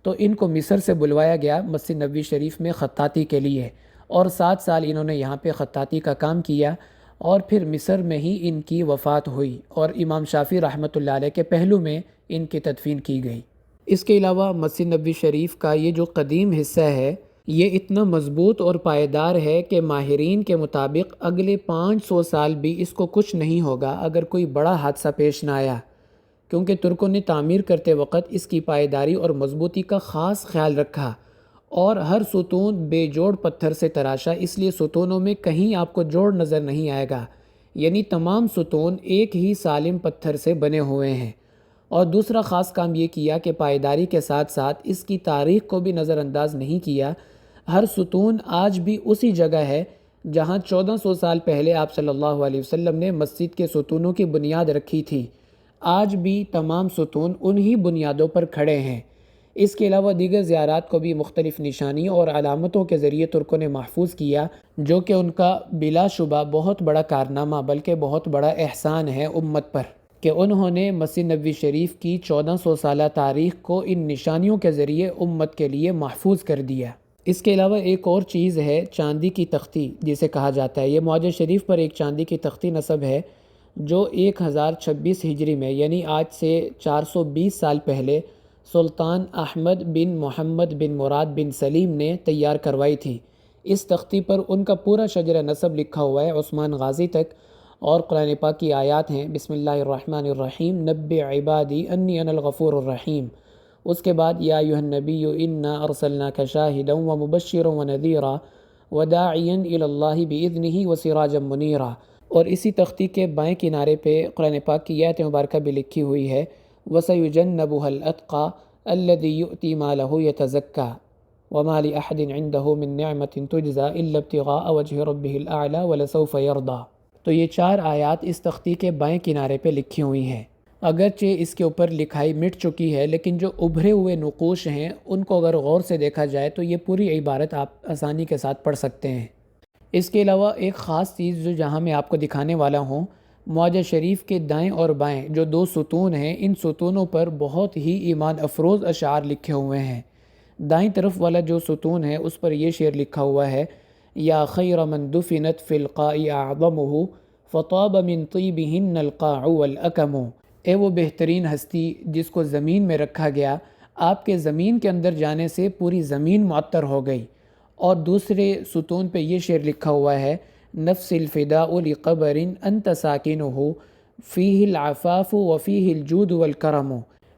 [SPEAKER 1] تو ان کو مصر سے بلوایا گیا مسجد نبوی شریف میں خطاطی کے لیے، اور 7 سال انہوں نے یہاں پہ خطاطی کا کام کیا، اور پھر مصر میں ہی ان کی وفات ہوئی، اور امام شافعی رحمۃ اللہ علیہ کے پہلو میں ان کی تدفین کی گئی۔ اس کے علاوہ مسجد نبوی شریف کا یہ جو قدیم حصہ ہے یہ اتنا مضبوط اور پائیدار ہے کہ ماہرین کے مطابق اگلے 500 سال بھی اس کو کچھ نہیں ہوگا اگر کوئی بڑا حادثہ پیش نہ آیا، کیونکہ ترکوں نے تعمیر کرتے وقت اس کی پائیداری اور مضبوطی کا خاص خیال رکھا، اور ہر ستون بے جوڑ پتھر سے تراشا، اس لیے ستونوں میں کہیں آپ کو جوڑ نظر نہیں آئے گا، یعنی تمام ستون ایک ہی سالم پتھر سے بنے ہوئے ہیں۔ اور دوسرا خاص کام یہ کیا کہ پائیداری کے ساتھ ساتھ اس کی تاریخ کو بھی نظر انداز نہیں کیا۔ ہر ستون آج بھی اسی جگہ ہے جہاں 1400 سال پہلے آپ صلی اللہ علیہ وسلم نے مسجد کے ستونوں کی بنیاد رکھی تھی، آج بھی تمام ستون انہی بنیادوں پر کھڑے ہیں۔ اس کے علاوہ دیگر زیارات کو بھی مختلف نشانیوں اور علامتوں کے ذریعے ترکوں نے محفوظ کیا، جو کہ ان کا بلا شبہ بہت بڑا کارنامہ بلکہ بہت بڑا احسان ہے امت پر، کہ انہوں نے مسجد نبوی شریف کی 1400 سالہ تاریخ کو ان نشانیوں کے ذریعے امت کے لیے محفوظ کر دیا۔ اس کے علاوہ ایک اور چیز ہے چاندی کی تختی جسے کہا جاتا ہے۔ یہ معجم شریف پر ایک چاندی کی تختی نصب ہے جو 1026 ہجری میں یعنی آج سے 420 سال پہلے سلطان احمد بن محمد بن مراد بن سلیم نے تیار کروائی تھی۔ اس تختی پر ان کا پورا شجرہ نسب لکھا ہوا ہے عثمان غازی تک، اور قرآن پاک کی آیات ہیں بسم اللہ الرحمن الرحیم نبئ عبادی انی انا الغفور الرحیم۔ اس کے بعد یا ایھا النبی انا ارسلناک شاہدا ومبشرا ونذیرا وداعیا الی اللہ باذنہ وسراجا منیرا۔ اور اسی تختی کے بائیں کنارے پہ قرآن پاک کی آیت مبارکہ بھی لکھی ہوئی ہے وَسَيُجَنَّبُهَا الْأَتْقَى الَّذِي يُؤْتِي مَالَهُ يَتَزَكَّى وَمَا لِأَحَدٍ عِندَهُ مِن نِعْمَةٍ تُجْزَى إِلَّا ابْتِغَاءَ وَجْهِ رَبِّهِ الْأَعْلَى وَلَسَوْفَ يَرْضَى۔ تو یہ 4 آیات اس تختی کے بائیں کنارے پہ لکھی ہوئی ہیں۔ اگرچہ اس کے اوپر لکھائی مٹ چکی ہے، لیکن جو ابھرے ہوئے نقوش ہیں ان کو اگر غور سے دیکھا جائے تو یہ پوری عبارت آپ آسانی کے ساتھ پڑھ سکتے ہیں۔ اس کے علاوہ ایک خاص چیز جو جہاں میں آپ کو دکھانے والا ہوں، معجم شریف کے دائیں اور بائیں جو 2 ستون ہیں، ان ستونوں پر بہت ہی ایمان افروز اشعار لکھے ہوئے ہیں۔ دائیں طرف والا جو ستون ہے اس پر یہ شعر لکھا ہوا ہے یا خیر من دفنت فی القاء اعظمہ فطاب من طیبہن القاع والاکم۔ اے وہ بہترین ہستی جس کو زمین میں رکھا گیا، آپ کے زمین کے اندر جانے سے پوری زمین معطر ہو گئی۔ اور دوسرے ستون پہ یہ شعر لکھا ہوا ہے نفس الفداء لقبر انت ساکنہ فیہ العفاف وفیہ الجود والکرم۔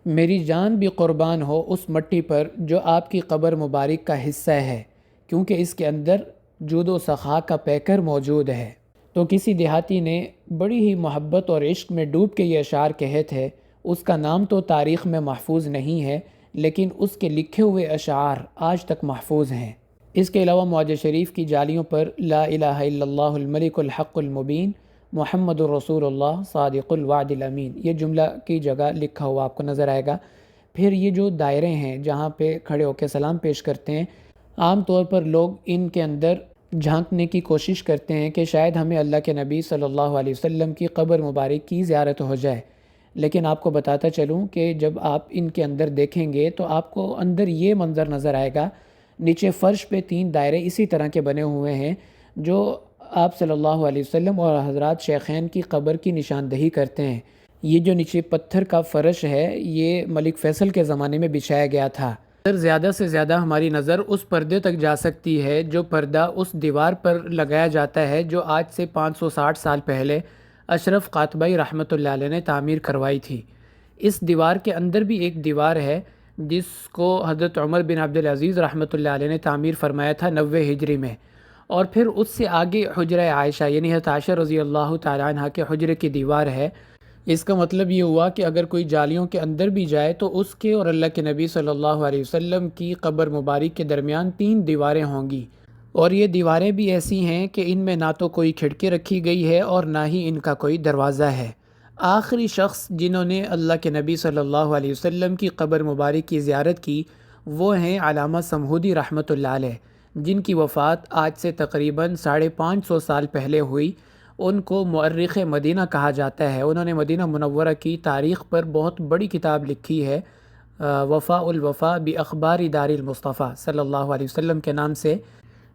[SPEAKER 1] میری جان بھی قربان ہو اس مٹی پر جو آپ کی قبر مبارک کا حصہ ہے، کیونکہ اس کے اندر جود و سخا کا پیکر موجود ہے۔ تو کسی دیہاتی نے بڑی ہی محبت اور عشق میں ڈوب کے یہ اشعار کہے تھے۔ اس کا نام تو تاریخ میں محفوظ نہیں ہے، لیکن اس کے لکھے ہوئے اشعار آج تک محفوظ ہیں۔ اس کے علاوہ معجم شریف کی جالیوں پر لا الہ الا اللہ الملک الحق المبین محمد الرسول اللہ صادق الوعد الامین یہ جملہ کی جگہ لکھا ہوا آپ کو نظر آئے گا۔ پھر یہ جو دائرے ہیں جہاں پہ کھڑے ہو کے سلام پیش کرتے ہیں، عام طور پر لوگ ان کے اندر جھانکنے کی کوشش کرتے ہیں کہ شاید ہمیں اللہ کے نبی صلی اللہ علیہ وسلم کی قبر مبارک کی زیارت ہو جائے، لیکن آپ کو بتاتا چلوں کہ جب آپ ان کے اندر دیکھیں گے تو آپ کو اندر یہ منظر نظر آئے گا۔ نیچے فرش پہ 3 دائرے اسی طرح کے بنے ہوئے ہیں جو آپ صلی اللہ علیہ وسلم اور حضرات شیخین کی قبر کی نشاندہی کرتے ہیں۔ یہ جو نیچے پتھر کا فرش ہے یہ ملک فیصل کے زمانے میں بچھایا گیا تھا۔ زیادہ سے زیادہ ہماری نظر اس پردے تک جا سکتی ہے جو پردہ اس دیوار پر لگایا جاتا ہے جو آج سے 560 سال پہلے اشرف قاتبائی رحمۃ اللہ علیہ نے تعمیر کروائی تھی۔ اس دیوار کے اندر بھی ایک دیوار ہے جس کو حضرت عمر بن عبدالعزیز رحمۃ اللہ علیہ نے تعمیر فرمایا تھا 90 ہجری میں، اور پھر اس سے آگے حجرہ عائشہ یعنی حضرت عائشہ رضی اللہ تعالیٰ عنہ کے حجرے کی دیوار ہے۔ اس کا مطلب یہ ہوا کہ اگر کوئی جالیوں کے اندر بھی جائے تو اس کے اور اللہ کے نبی صلی اللہ علیہ وسلم کی قبر مبارک کے درمیان 3 دیواریں ہوں گی، اور یہ دیواریں بھی ایسی ہیں کہ ان میں نہ تو کوئی کھڑکی رکھی گئی ہے اور نہ ہی ان کا کوئی دروازہ ہے۔ آخری شخص جنہوں نے اللہ کے نبی صلی اللہ علیہ وسلم کی قبر مبارک کی زیارت کی وہ ہیں علامہ سمہودی رحمۃ اللہ علیہ، جن کی وفات آج سے تقریباً 550 سال پہلے ہوئی۔ ان کو مؤرخ مدینہ کہا جاتا ہے۔ انہوں نے مدینہ منورہ کی تاریخ پر بہت بڑی کتاب لکھی ہے، وفاء الوفاء باخبار دار المصطفیٰ صلی اللہ علیہ وسلم کے نام سے۔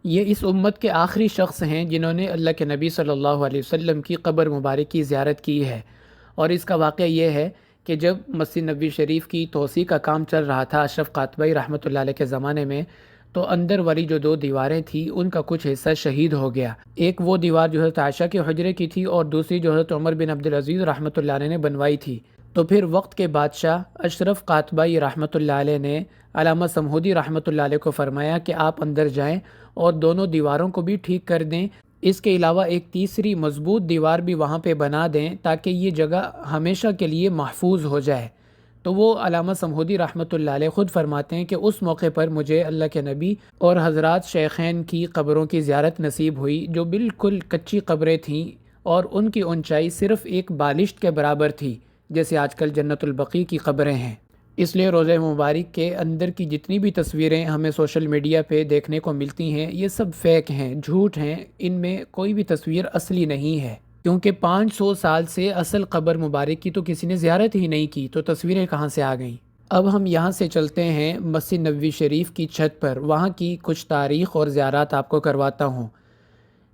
[SPEAKER 1] یہ اس امت کے آخری شخص ہیں جنہوں نے اللہ کے نبی صلی اللہ علیہ وسلم کی قبر مبارک کی زیارت کی ہے۔ اور اس کا واقعہ یہ ہے کہ جب مسجد نبوی شریف کی توسیع کا کام چل رہا تھا اشرف قاتبائی رحمۃ اللہ علیہ کے زمانے میں، تو اندر والی جو 2 دیواریں تھیں ان کا کچھ حصہ شہید ہو گیا۔ ایک وہ دیوار جو حضرت عائشہ کے حجرے کی تھی اور دوسری جو حضرت عمر بن عبدالعزیز رحمۃ اللہ علیہ نے بنوائی تھی۔ تو پھر وقت کے بادشاہ اشرف قاتبائی رحمۃ اللہ علیہ نے علامہ سمہودی رحمۃ اللہ علیہ کو فرمایا کہ آپ اندر جائیں اور دونوں دیواروں کو بھی ٹھیک کر دیں۔ اس کے علاوہ ایک تیسری مضبوط دیوار بھی وہاں پہ بنا دیں تاکہ یہ جگہ ہمیشہ کے لیے محفوظ ہو جائے۔ تو وہ علامہ سمہودی رحمۃ اللہ علیہ خود فرماتے ہیں کہ اس موقع پر مجھے اللہ کے نبی اور حضرات شیخین کی قبروں کی زیارت نصیب ہوئی، جو بالکل کچی قبریں تھیں اور ان کی اونچائی صرف ایک بالشت کے برابر تھی، جیسے آج کل جنت البقیع کی قبریں ہیں۔ اس لیے روضہ مبارک کے اندر کی جتنی بھی تصویریں ہمیں سوشل میڈیا پہ دیکھنے کو ملتی ہیں، یہ سب فیک ہیں، جھوٹ ہیں، ان میں کوئی بھی تصویر اصلی نہیں ہے، کیونکہ 500 سال سے اصل قبر مبارک کی تو کسی نے زیارت ہی نہیں کی، تو تصویریں کہاں سے آ گئیں؟ اب ہم یہاں سے چلتے ہیں مسجد نبوی شریف کی چھت پر، وہاں کی کچھ تاریخ اور زیارات آپ کو کرواتا ہوں۔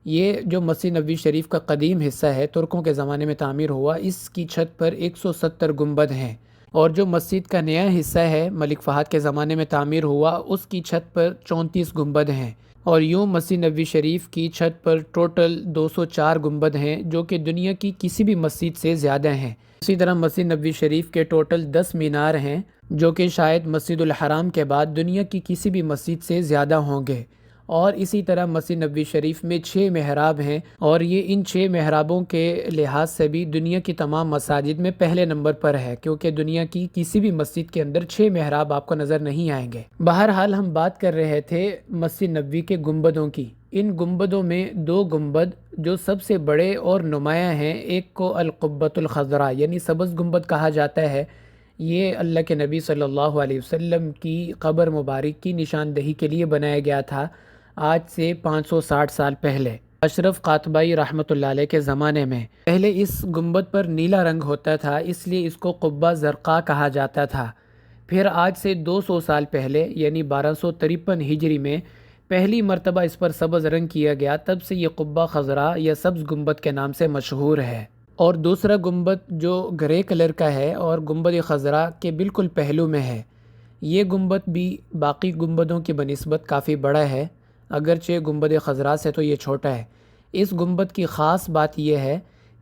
[SPEAKER 1] یہ جو مسجد نبوی شریف کا قدیم حصہ ہے، ترکوں کے زمانے میں تعمیر ہوا، اس کی چھت پر 170 گنبد ہیں، اور جو مسجد کا نیا حصہ ہے ملک فہد کے زمانے میں تعمیر ہوا، اس کی چھت پر 34 گنبد ہیں، اور یوں مسجد نبوی شریف کی چھت پر ٹوٹل 204 گنبد ہیں، جو کہ دنیا کی کسی بھی مسجد سے زیادہ ہیں۔ اسی طرح مسجد نبوی شریف کے ٹوٹل 10 مینار ہیں، جو کہ شاید مسجد الحرام کے بعد دنیا کی کسی بھی مسجد سے زیادہ ہوں گے، اور اسی طرح مسجد نبوی شریف میں 6 محراب ہیں، اور یہ ان 6 محرابوں کے لحاظ سے بھی دنیا کی تمام مساجد میں پہلے نمبر پر ہے، کیونکہ دنیا کی کسی بھی مسجد کے اندر 6 محراب آپ کو نظر نہیں آئیں گے۔ بہرحال ہم بات کر رہے تھے مسجد نبوی کے گنبدوں کی۔ ان گنبدوں میں 2 گنبد جو سب سے بڑے اور نمایاں ہیں، ایک کو القبۃ الخضراء یعنی سبز گنبد کہا جاتا ہے، یہ اللہ کے نبی صلی اللہ علیہ وسلم کی قبر مبارک کی نشاندہی کے لیے بنایا گیا تھا، آج سے 560 سال پہلے، اشرف قاتبائی رحمۃ اللہ علیہ کے زمانے میں۔ پہلے اس گنبد پر نیلا رنگ ہوتا تھا، اس لیے اس کو قبہ زرقاء کہا جاتا تھا۔ پھر آج سے 200 سال پہلے یعنی 1253 ہجری میں پہلی مرتبہ اس پر سبز رنگ کیا گیا، تب سے یہ قبہ خضراء یا سبز گنبد کے نام سے مشہور ہے۔ اور دوسرا گنبد جو گرے کلر کا ہے اور گنبد خضراء کے بالکل پہلو میں ہے، یہ گنبد بھی باقی گنبدوں کی بنسبت کافی بڑا ہے، اگرچہ گنبد خضراء سے تو یہ چھوٹا ہے۔ اس گنبد کی خاص بات یہ ہے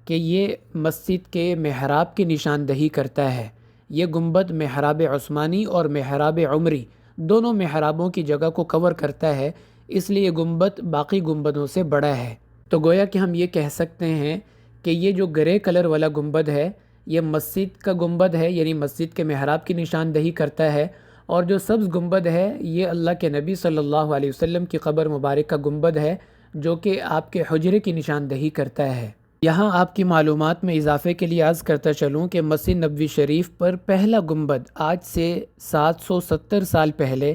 [SPEAKER 1] کہ یہ مسجد کے محراب کی نشاندہی کرتا ہے۔ یہ گنبد محراب عثمانی اور محراب عمری دونوں محرابوں کی جگہ کو کور کرتا ہے، اس لیے یہ گنبد باقی گنبدوں سے بڑا ہے۔ تو گویا کہ ہم یہ کہہ سکتے ہیں کہ یہ جو گرے کلر والا گنبد ہے، یہ مسجد کا گنبد ہے، یعنی مسجد کے محراب کی نشاندہی کرتا ہے، اور جو سبز گنبد ہے یہ اللہ کے نبی صلی اللہ علیہ وسلم کی قبر مبارک کا گنبد ہے، جو کہ آپ کے حجرے کی نشاندہی کرتا ہے۔ یہاں آپ کی معلومات میں اضافے کے لیے عرض کرتا چلوں کہ مسجد نبوی شریف پر پہلا گنبد آج سے 770 سال پہلے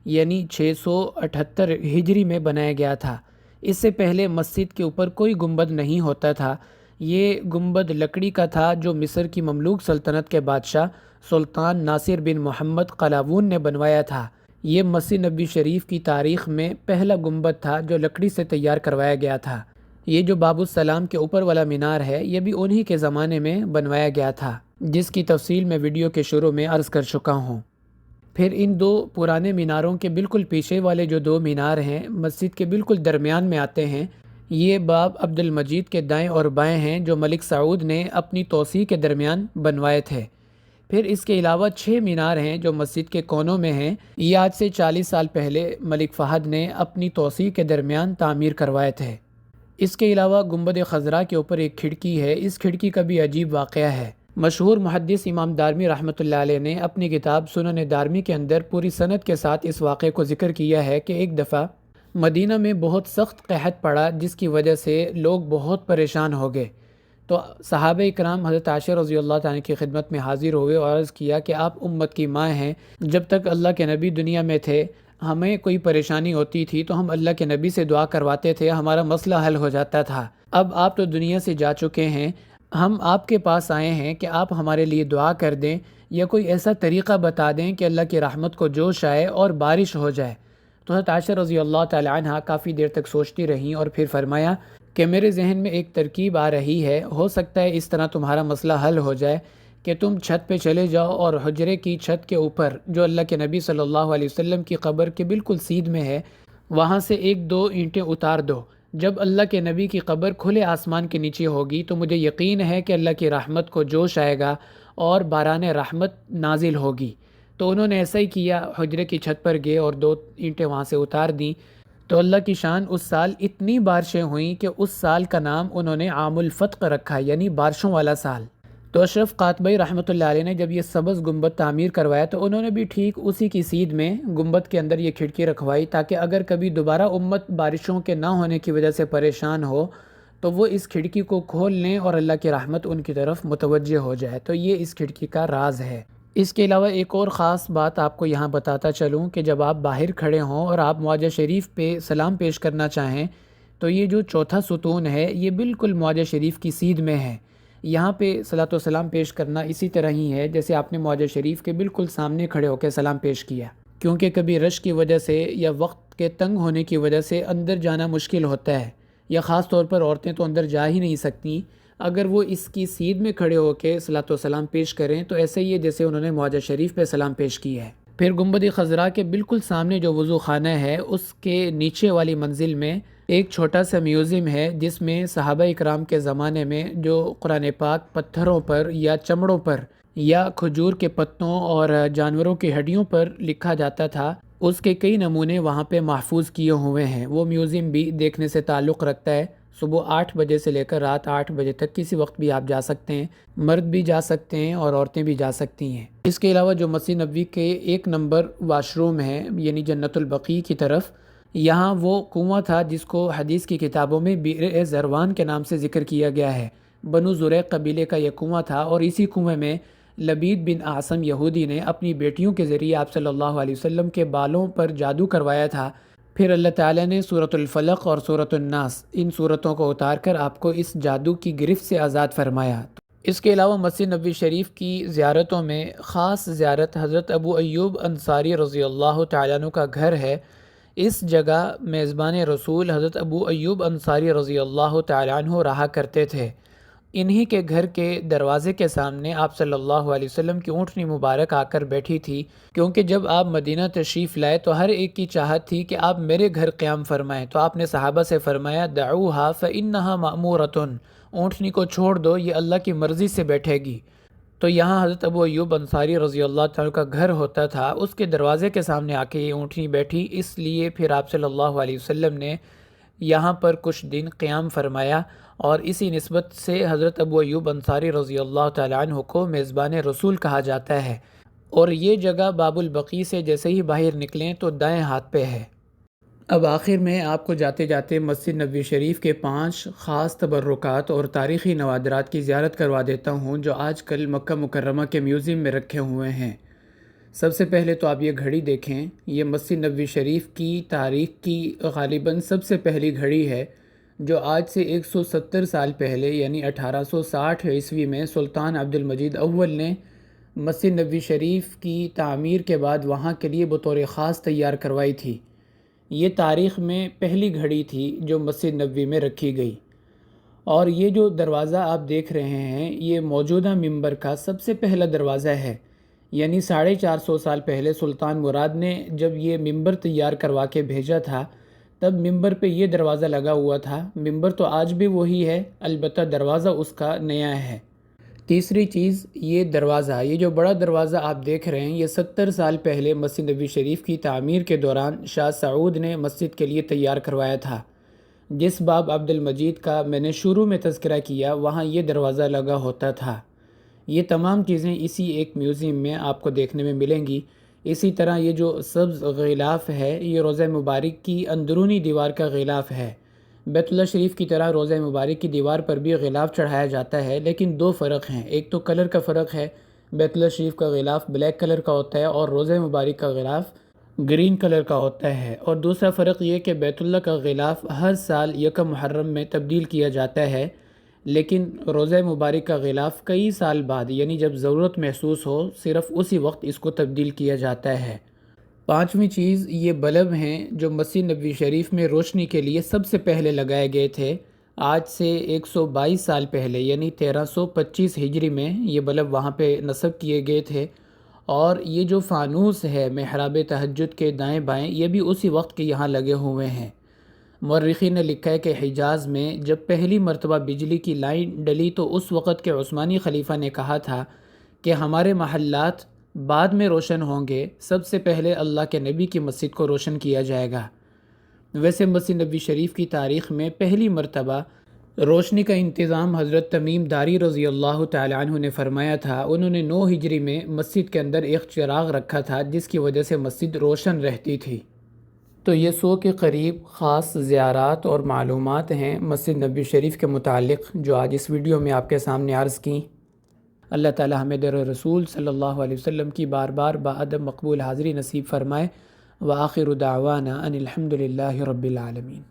[SPEAKER 1] یعنی 678 ہجری میں بنایا گیا تھا۔ اس سے پہلے مسجد کے اوپر کوئی گنبد نہیں ہوتا تھا۔ یہ گنبد لکڑی کا تھا جو مصر کی مملوک سلطنت کے بادشاہ سلطان ناصر بن محمد قلاوون نے بنوایا تھا۔ یہ مسجد نبوی شریف کی تاریخ میں پہلا گنبد تھا جو لکڑی سے تیار کروایا گیا تھا۔ یہ جو باب السلام کے اوپر والا مینار ہے، یہ بھی انہی کے زمانے میں بنوایا گیا تھا، جس کی تفصیل میں ویڈیو کے شروع میں عرض کر چکا ہوں۔ پھر ان 2 پرانے میناروں کے بالکل پیچھے والے جو 2 مینار ہیں، مسجد کے بالکل درمیان میں آتے ہیں۔ یہ باب عبد المجید کے دائیں اور بائیں ہیں، جو ملک سعود نے اپنی توسیع کے درمیان بنوائے تھے۔ پھر اس کے علاوہ 6 مینار ہیں جو مسجد کے کونوں میں ہیں، یہ آج سے 40 سال پہلے ملک فہد نے اپنی توسیع کے درمیان تعمیر کروائے تھے۔ اس کے علاوہ گنبد خضراء کے اوپر ایک کھڑکی ہے، اس کھڑکی کا بھی عجیب واقعہ ہے۔ مشہور محدث امام دارمی رحمۃ اللہ علیہ نے اپنی کتاب سنن دارمی کے اندر پوری سند کے ساتھ اس واقعے کو ذکر کیا ہے کہ ایک دفعہ مدینہ میں بہت سخت قحط پڑا، جس کی وجہ سے لوگ بہت پریشان ہو گئے۔ تو صحابہ اکرام حضرت عائشہ رضی اللہ تعالیٰ کی خدمت میں حاضر ہوئے اور عرض کیا کہ آپ امت کی ماں ہیں، جب تک اللہ کے نبی دنیا میں تھے ہمیں کوئی پریشانی ہوتی تھی تو ہم اللہ کے نبی سے دعا کرواتے تھے، ہمارا مسئلہ حل ہو جاتا تھا۔ اب آپ تو دنیا سے جا چکے ہیں، ہم آپ کے پاس آئے ہیں کہ آپ ہمارے لیے دعا کر دیں یا کوئی ایسا طریقہ بتا دیں کہ اللہ کی رحمت کو جوش آئے اور بارش ہو جائے۔ تو حضرت عائشہ رضی اللہ تعالی عنہ کافی دیر تک سوچتی رہیں اور پھر فرمایا کہ میرے ذہن میں ایک ترکیب آ رہی ہے، ہو سکتا ہے اس طرح تمہارا مسئلہ حل ہو جائے کہ تم چھت پہ چلے جاؤ اور حجرے کی چھت کے اوپر جو اللہ کے نبی صلی اللہ علیہ وسلم کی قبر کے بالکل سیدھ میں ہے، وہاں سے 1-2 اینٹیں اتار دو۔ جب اللہ کے نبی کی قبر کھلے آسمان کے نیچے ہوگی تو مجھے یقین ہے کہ اللہ کی رحمت کو جوش آئے گا اور باران رحمت نازل ہوگی۔ تو انہوں نے ایسا ہی کیا، حجرے کی چھت پر گئے اور 2 اینٹیں وہاں سے اتار دیں۔ تو اللہ کی شان، اس سال اتنی بارشیں ہوئیں کہ اس سال کا نام انہوں نے عام الفتق رکھا، یعنی بارشوں والا سال۔ تو اشرف قاتبی رحمۃ اللہ علیہ نے جب یہ سبز گنبد تعمیر کروایا تو انہوں نے بھی ٹھیک اسی کی سیدھ میں گنبد کے اندر یہ کھڑکی رکھوائی تاکہ اگر کبھی دوبارہ امت بارشوں کے نہ ہونے کی وجہ سے پریشان ہو تو وہ اس کھڑکی کو کھول لیں اور اللہ کی رحمت ان کی طرف متوجہ ہو جائے۔ تو یہ اس کھڑکی کا راز ہے۔ اس کے علاوہ ایک اور خاص بات آپ کو یہاں بتاتا چلوں کہ جب آپ باہر کھڑے ہوں اور آپ معاجہ شریف پہ سلام پیش کرنا چاہیں تو یہ جو چوتھا ستون ہے یہ بالکل معاجہ شریف کی سیدھ میں ہے۔ یہاں پہ صلاۃ و سلام پیش کرنا اسی طرح ہی ہے جیسے آپ نے معاجہ شریف کے بالکل سامنے کھڑے ہو کے سلام پیش کیا، کیونکہ کبھی رش کی وجہ سے یا وقت کے تنگ ہونے کی وجہ سے اندر جانا مشکل ہوتا ہے، یا خاص طور پر عورتیں تو اندر جا ہی نہیں سکتی۔ اگر وہ اس کی سیدھ میں کھڑے ہو کے صلاۃ و سلام پیش کریں تو ایسے ہی ہے جیسے انہوں نے معاجہ شریف پہ سلام پیش کیا ہے۔ پھر گنبد خضراء کے بالکل سامنے جو وضو خانہ ہے اس کے نیچے والی منزل میں ایک چھوٹا سا میوزیم ہے جس میں صحابہ اکرام کے زمانے میں جو قرآن پاک پتھروں پر یا چمڑوں پر یا کھجور کے پتوں اور جانوروں کی ہڈیوں پر لکھا جاتا تھا، اس کے کئی نمونے وہاں پہ محفوظ کیے ہوئے ہیں۔ وہ میوزیم بھی دیکھنے سے تعلق رکھتا ہے۔ صبح 8 بجے سے لے کر رات 8 بجے تک کسی وقت بھی آپ جا سکتے ہیں، مرد بھی جا سکتے ہیں اور عورتیں بھی جا سکتی ہیں۔ اس کے علاوہ جو مسجد نبوی کے 1 نمبر واش روم ہے یعنی جنت البقیع کی طرف، یہاں وہ کنواں تھا جس کو حدیث کی کتابوں میں بئر زروان کے نام سے ذکر کیا گیا ہے۔ بنو زریق قبیلے کا یہ کنواں تھا اور اسی کنویں میں لبید بن اعصم یہودی نے اپنی بیٹیوں کے ذریعے آپ صلی اللہ علیہ وسلم کے بالوں پر جادو کروایا تھا۔ پھر اللہ تعالیٰ نے سورۃ الفلق اور سورۃ الناس ان سورتوں کو اتار کر آپ کو اس جادو کی گرفت سے آزاد فرمایا۔ اس کے علاوہ مسجد نبوی شریف کی زیارتوں میں خاص زیارت حضرت ابو ایوب انصاری رضی اللہ تعالیٰ عنہ کا گھر ہے۔ اس جگہ میزبان رسول حضرت ابو ایوب انصاری رضی اللہ تعالیٰ عنہ رہا کرتے تھے۔ انہی کے گھر کے دروازے کے سامنے آپ صلی اللہ علیہ وسلم کی اونٹنی مبارک آ کر بیٹھی تھی، کیونکہ جب آپ مدینہ تشریف لائے تو ہر ایک کی چاہت تھی کہ آپ میرے گھر قیام فرمائیں، تو آپ نے صحابہ سے فرمایا دعوہا فإنہا مأمورۃ، اونٹنی کو چھوڑ دو، یہ اللہ کی مرضی سے بیٹھے گی۔ تو یہاں حضرت ابو ایوب انصاری رضی اللہ تعالیٰ کا گھر ہوتا تھا، اس کے دروازے کے سامنے آ کے یہ اونٹنی بیٹھی، اس لیے پھر آپ صلی اللہ علیہ وسلم نے یہاں پر کچھ دن قیام فرمایا، اور اسی نسبت سے حضرت ابو ایوب انصاری رضی اللہ تعالیٰ عنہ کو میزبان رسول کہا جاتا ہے۔ اور یہ جگہ باب البقیع سے جیسے ہی باہر نکلیں تو دائیں ہاتھ پہ ہے۔ اب آخر میں آپ کو جاتے جاتے مسجد نبوی شریف کے 5 خاص تبرکات اور تاریخی نوادرات کی زیارت کروا دیتا ہوں جو آج کل مکہ مکرمہ کے میوزیم میں رکھے ہوئے ہیں۔ سب سے پہلے تو آپ یہ گھڑی دیکھیں، یہ مسجد نبوی شریف کی تاریخ کی غالباً سب سے پہلی گھڑی ہے، جو آج سے 170 سال پہلے یعنی 1860 عیسوی میں سلطان عبد المجید اول نے مسجد نبوی شریف کی تعمیر کے بعد وہاں کے لیے بطور خاص تیار کروائی تھی۔ یہ تاریخ میں پہلی گھڑی تھی جو مسجد نبوی میں رکھی گئی۔ اور یہ جو دروازہ آپ دیکھ رہے ہیں یہ موجودہ ممبر کا سب سے پہلا دروازہ ہے، یعنی 450 سال پہلے سلطان مراد نے جب یہ ممبر تیار کروا کے بھیجا تھا تب ممبر پہ یہ دروازہ لگا ہوا تھا۔ ممبر تو آج بھی وہی ہے، البتہ دروازہ اس کا نیا ہے۔ تیسری چیز یہ دروازہ، یہ جو بڑا دروازہ آپ دیکھ رہے ہیں یہ 70 سال پہلے مسجد نبوی شریف کی تعمیر کے دوران شاہ سعود نے مسجد کے لیے تیار کروایا تھا۔ جس باب عبد المجید کا میں نے شروع میں تذکرہ کیا وہاں یہ دروازہ لگا ہوتا تھا۔ یہ تمام چیزیں اسی ایک میوزیم میں آپ کو دیکھنے میں ملیں گی۔ اسی طرح یہ جو سبز غلاف ہے یہ روضہ مبارک کی اندرونی دیوار کا غلاف ہے۔ بیت اللہ شریف کی طرح روضہ مبارک کی دیوار پر بھی غلاف چڑھایا جاتا ہے، لیکن 2 فرق ہیں۔ ایک تو کلر کا فرق ہے، بیت اللہ شریف کا غلاف بلیک کلر کا ہوتا ہے اور روضہ مبارک کا غلاف گرین کلر کا ہوتا ہے۔ اور دوسرا فرق یہ کہ بیت اللہ کا غلاف ہر سال یکم محرم میں تبدیل کیا جاتا ہے، لیکن روضہ مبارک کا غلاف کئی سال بعد یعنی جب ضرورت محسوس ہو صرف اسی وقت اس کو تبدیل کیا جاتا ہے۔ 5ویں چیز یہ بلب ہیں جو مسجد نبوی شریف میں روشنی کے لیے سب سے پہلے لگائے گئے تھے۔ آج سے 122 سال پہلے یعنی 1325 ہجری میں یہ بلب وہاں پہ نصب کیے گئے تھے۔ اور یہ جو فانوس ہے محراب تہجد کے دائیں بائیں یہ بھی اسی وقت کے یہاں لگے ہوئے ہیں۔ مورخین نے لکھا ہے کہ حجاز میں جب پہلی مرتبہ بجلی کی لائن ڈلی تو اس وقت کے عثمانی خلیفہ نے کہا تھا کہ ہمارے محلات بعد میں روشن ہوں گے، سب سے پہلے اللہ کے نبی کی مسجد کو روشن کیا جائے گا۔ ویسے مسجد نبوی شریف کی تاریخ میں پہلی مرتبہ روشنی کا انتظام حضرت تمیم داری رضی اللہ تعالیٰ عنہ نے فرمایا تھا۔ انہوں نے 9 ہجری میں مسجد کے اندر ایک چراغ رکھا تھا جس کی وجہ سے مسجد روشن رہتی تھی۔ تو یہ 100 کے قریب خاص زیارات اور معلومات ہیں مسجد نبوی شریف کے متعلق جو آج اس ویڈیو میں آپ کے سامنے عرض کی۔ اللہ تعالی ہمیں در رسول صلی اللہ علیہ وسلم کی بار بار باادب مقبول حاضری نصیب فرمائے۔ وآخر دعوانا ان الحمد للہ رب العالمین۔